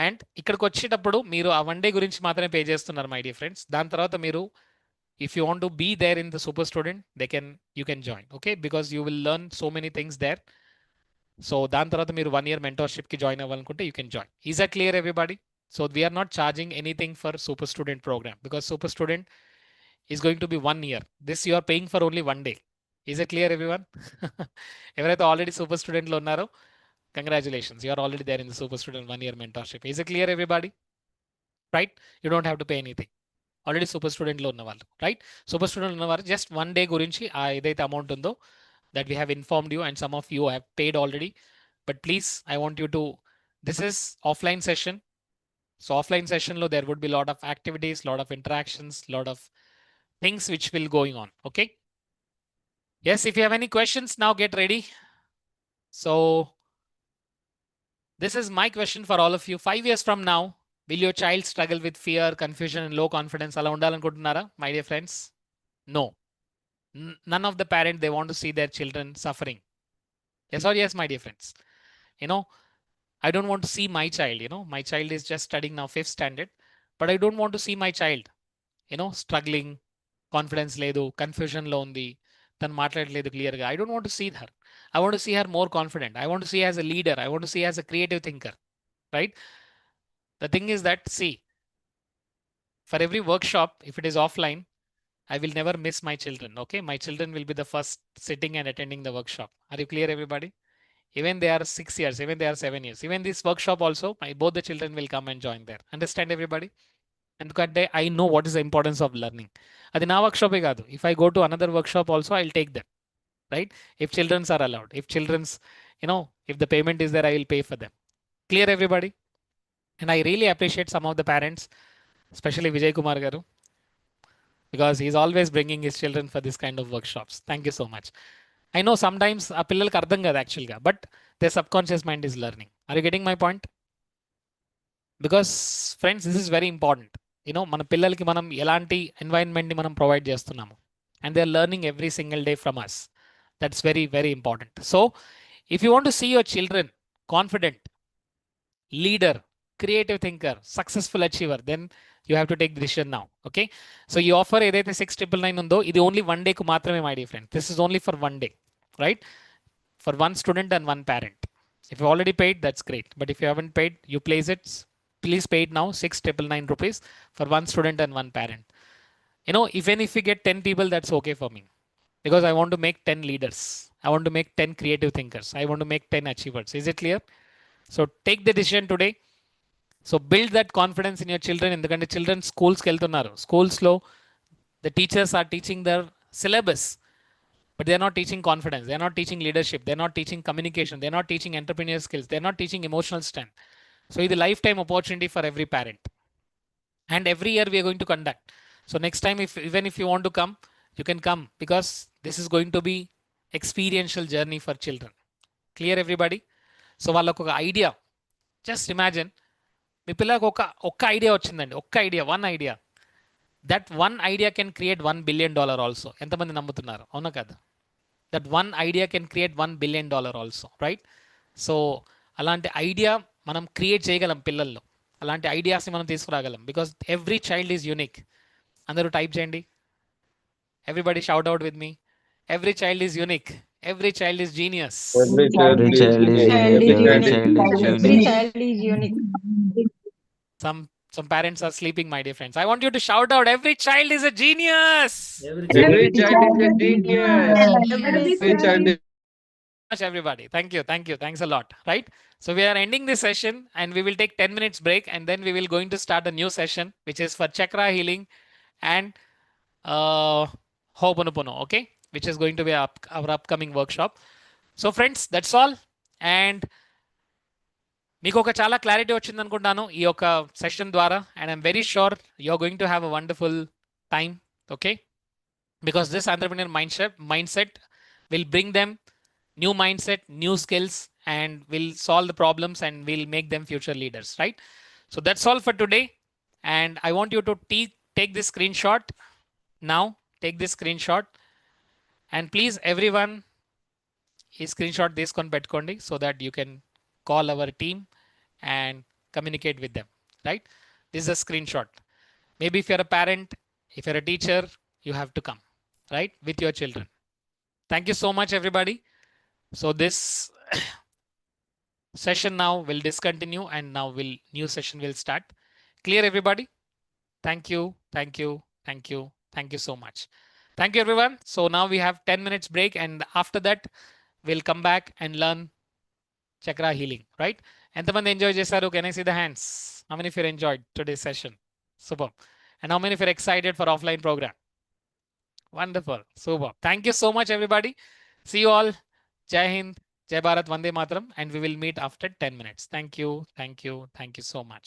And ఇక్కడికి వచ్చేటప్పుడు మీరు ఆ 1 day గురించి మాత్రమే pay చేస్తున్నారు my dear friends. దాని తర్వాత మీరు if you want to be there in the super student you can join. Okay, because you will learn so many things there. So దాని తర్వాత మీరు 1 year mentorshipకి జాయిన్ అవ్వాలనుకుంటే you can join. Is that clear everybody? So we're not charging anything for super student programme because super student is going to be 1 year. This you are paying for only 1 day. Is it clear everyone? ఎవరైతే already super స్టూడెంట్లో ఉన్నారో congratulations, you are already there in the super student 1 year mentorship. Is it clear everybody? Right? You don't have to pay anything. Already super student లో ఉన్నవాళ్ళు, right? Super student ఉన్నవారు just 1 day గురించి ఆ ఏదైతే amount ఉందో that we have informed you and some of you have paid already. But please, I want you to, this is offline session. So offline session lo there would be a lot of activities, lot of interactions, lot of things which will going on. Okay. Yes, if you have any questions now, get ready. So this is my question for all of you. 5 years from now, will your child struggle with fear, confusion, and low confidence? Ala undalanuntunara, my dear friends? No. None of the parents, they want to see their children suffering. Yes or yes, my dear friends? I don't want to see my child, my child is just studying now 5th standard, but I don't want to see my child, struggling, confidence ledu, confusion lo undi, tanu maatladaledu clear ga. I don't want to see her. I want to see her more confident. I want to see her as a leader. I want to see her as a creative thinker, right? The thing is that, see, for every workshop, if it is offline, I will never miss my children. Okay, my children will be the first sitting and attending the workshop. Are you clear, everybody? Even they are 6 years, even they are 7 years, even this workshop also, both the children will come and join there. Understand, everybody? ఎందుకంటే I know what is the importance of learning. అది నా వర్క్షాపే కాదు. If I go to another workshop also, I'll take them, right? If childrens are allowed, if childrens, if the payment is there, I will pay for them. Clear, everybody? And I really appreciate some of the parents, especially Vijay Kumar garu, because he's always bringing his children for this kind of workshops. Thank you so much. I know sometimes ఆ పిల్లలకి అర్థం కాదు యాక్చువల్గా, but their subconscious mind is learning. Are you getting my point? Because friends, this is very important. మన పిల్లలకి మనం ఎలాంటి ఎన్వైరన్మెంట్ని మనం ప్రొవైడ్ చేస్తున్నాము, and they are learning every single day from us. That's very very important. So if you want to see your children confident, leader, creative thinker, successful achiever, then you have to take decision now. Okay, so ఈ offer ఏదైతే 6,999 ఉందో, ఇది only 1 డేకు మాత్రమే, my dear friend. This is only for 1 day, right? For 1 student and 1 parent. If you already paid, that's great. But if you haven't paid, you place it. Please pay it now, 6,999 rupees for 1 student and 1 parent. Even if you get 10 people, that's okay for me. Because I want to make 10 leaders. I want to make 10 creative thinkers. I want to make 10 achievers. Is it clear? So take the decision today. So build that confidence in your children. ఎందుకంటే children schools కి వెళ్తున్నారు. Schools లో the teachers are teaching their syllabus, but they're not teaching confidence. They're not teaching leadership. They're not teaching communication. They're not teaching entrepreneur skills. They're not teaching emotional strength. So it's a lifetime opportunity for every parent. And every year we are going to conduct. So next time, even if you want to come, you can come, because this is going to be experiential journey for children. Clear, everybody? So వాళ్ళకు ఒక idea, just imagine, మీ పిల్లలకు ఒక్క idea వచ్చిందండి, ఒక్క idea, one idea. That one idea can create $1 billion also. ఎంతమంది నమ్ముతున్నారు? అవునా కదా? That one idea can create $1 billion also, right? So అలాంటి ఐడియా మనం క్రియేట్ చేయగలం పిల్లల్లో. అలాంటి ఐడియాస్ని మనం తీసుకురాగలం, because every child is unique. అందరూ టైప్ చేయండి. Everybody shout out with me. Every child is unique. Every child is genius. Every child Every is child is unique. unique. Every Every child child is is unique. Every unique. child is unique. Some parents are sleeping, my dear friends. I want you to shout out, every child is a genius. Every Every child child is a genius. Every child is Much, everybody. Thank you. Thanks a lot. Right? So we are ending this session, and we will take 10 minutes break, and then we will going to start a new session, which is for chakra healing and Ho'oponopono, okay? Which is going to be our upcoming workshop. So friends, that's all. And మీకు ఒక చాలా clarity వచ్చింది అనుకుంటాను ఈ యొక్క session ద్వారా, and I'm very sure you are going to have a wonderful time, okay? Because this entrepreneur mindset will bring them new mindset, new skills, and will solve the problems and will make them future leaders, right? So that's all for today, and I want you to take this screenshot now. Take this screenshot, and please everyone, ఈ screenshot తీసుకొని పెట్టుకోండి, so that you can call our team and communicate with them, right? This is a screenshot. Maybe if you're a parent, if you're a teacher, you have to come, right, with your children. Thank you so much, everybody. So this session now will discontinue, and now new session will start. Clear, everybody? Thank you so much. Thank you, everyone. So now we have 10 minutes break, and after that we'll come back and learn chakra healing, right? ఎంతమంది enjoy చేశారు? Can I see the hands? How many of you enjoyed today's session? Super. And how many of you are excited for offline program? Wonderful. Super. Thank you so much, everybody. See you all. Jai Hind, Jai Bharat, Vande Mataram, and we will meet after 10 minutes. Thank you so much.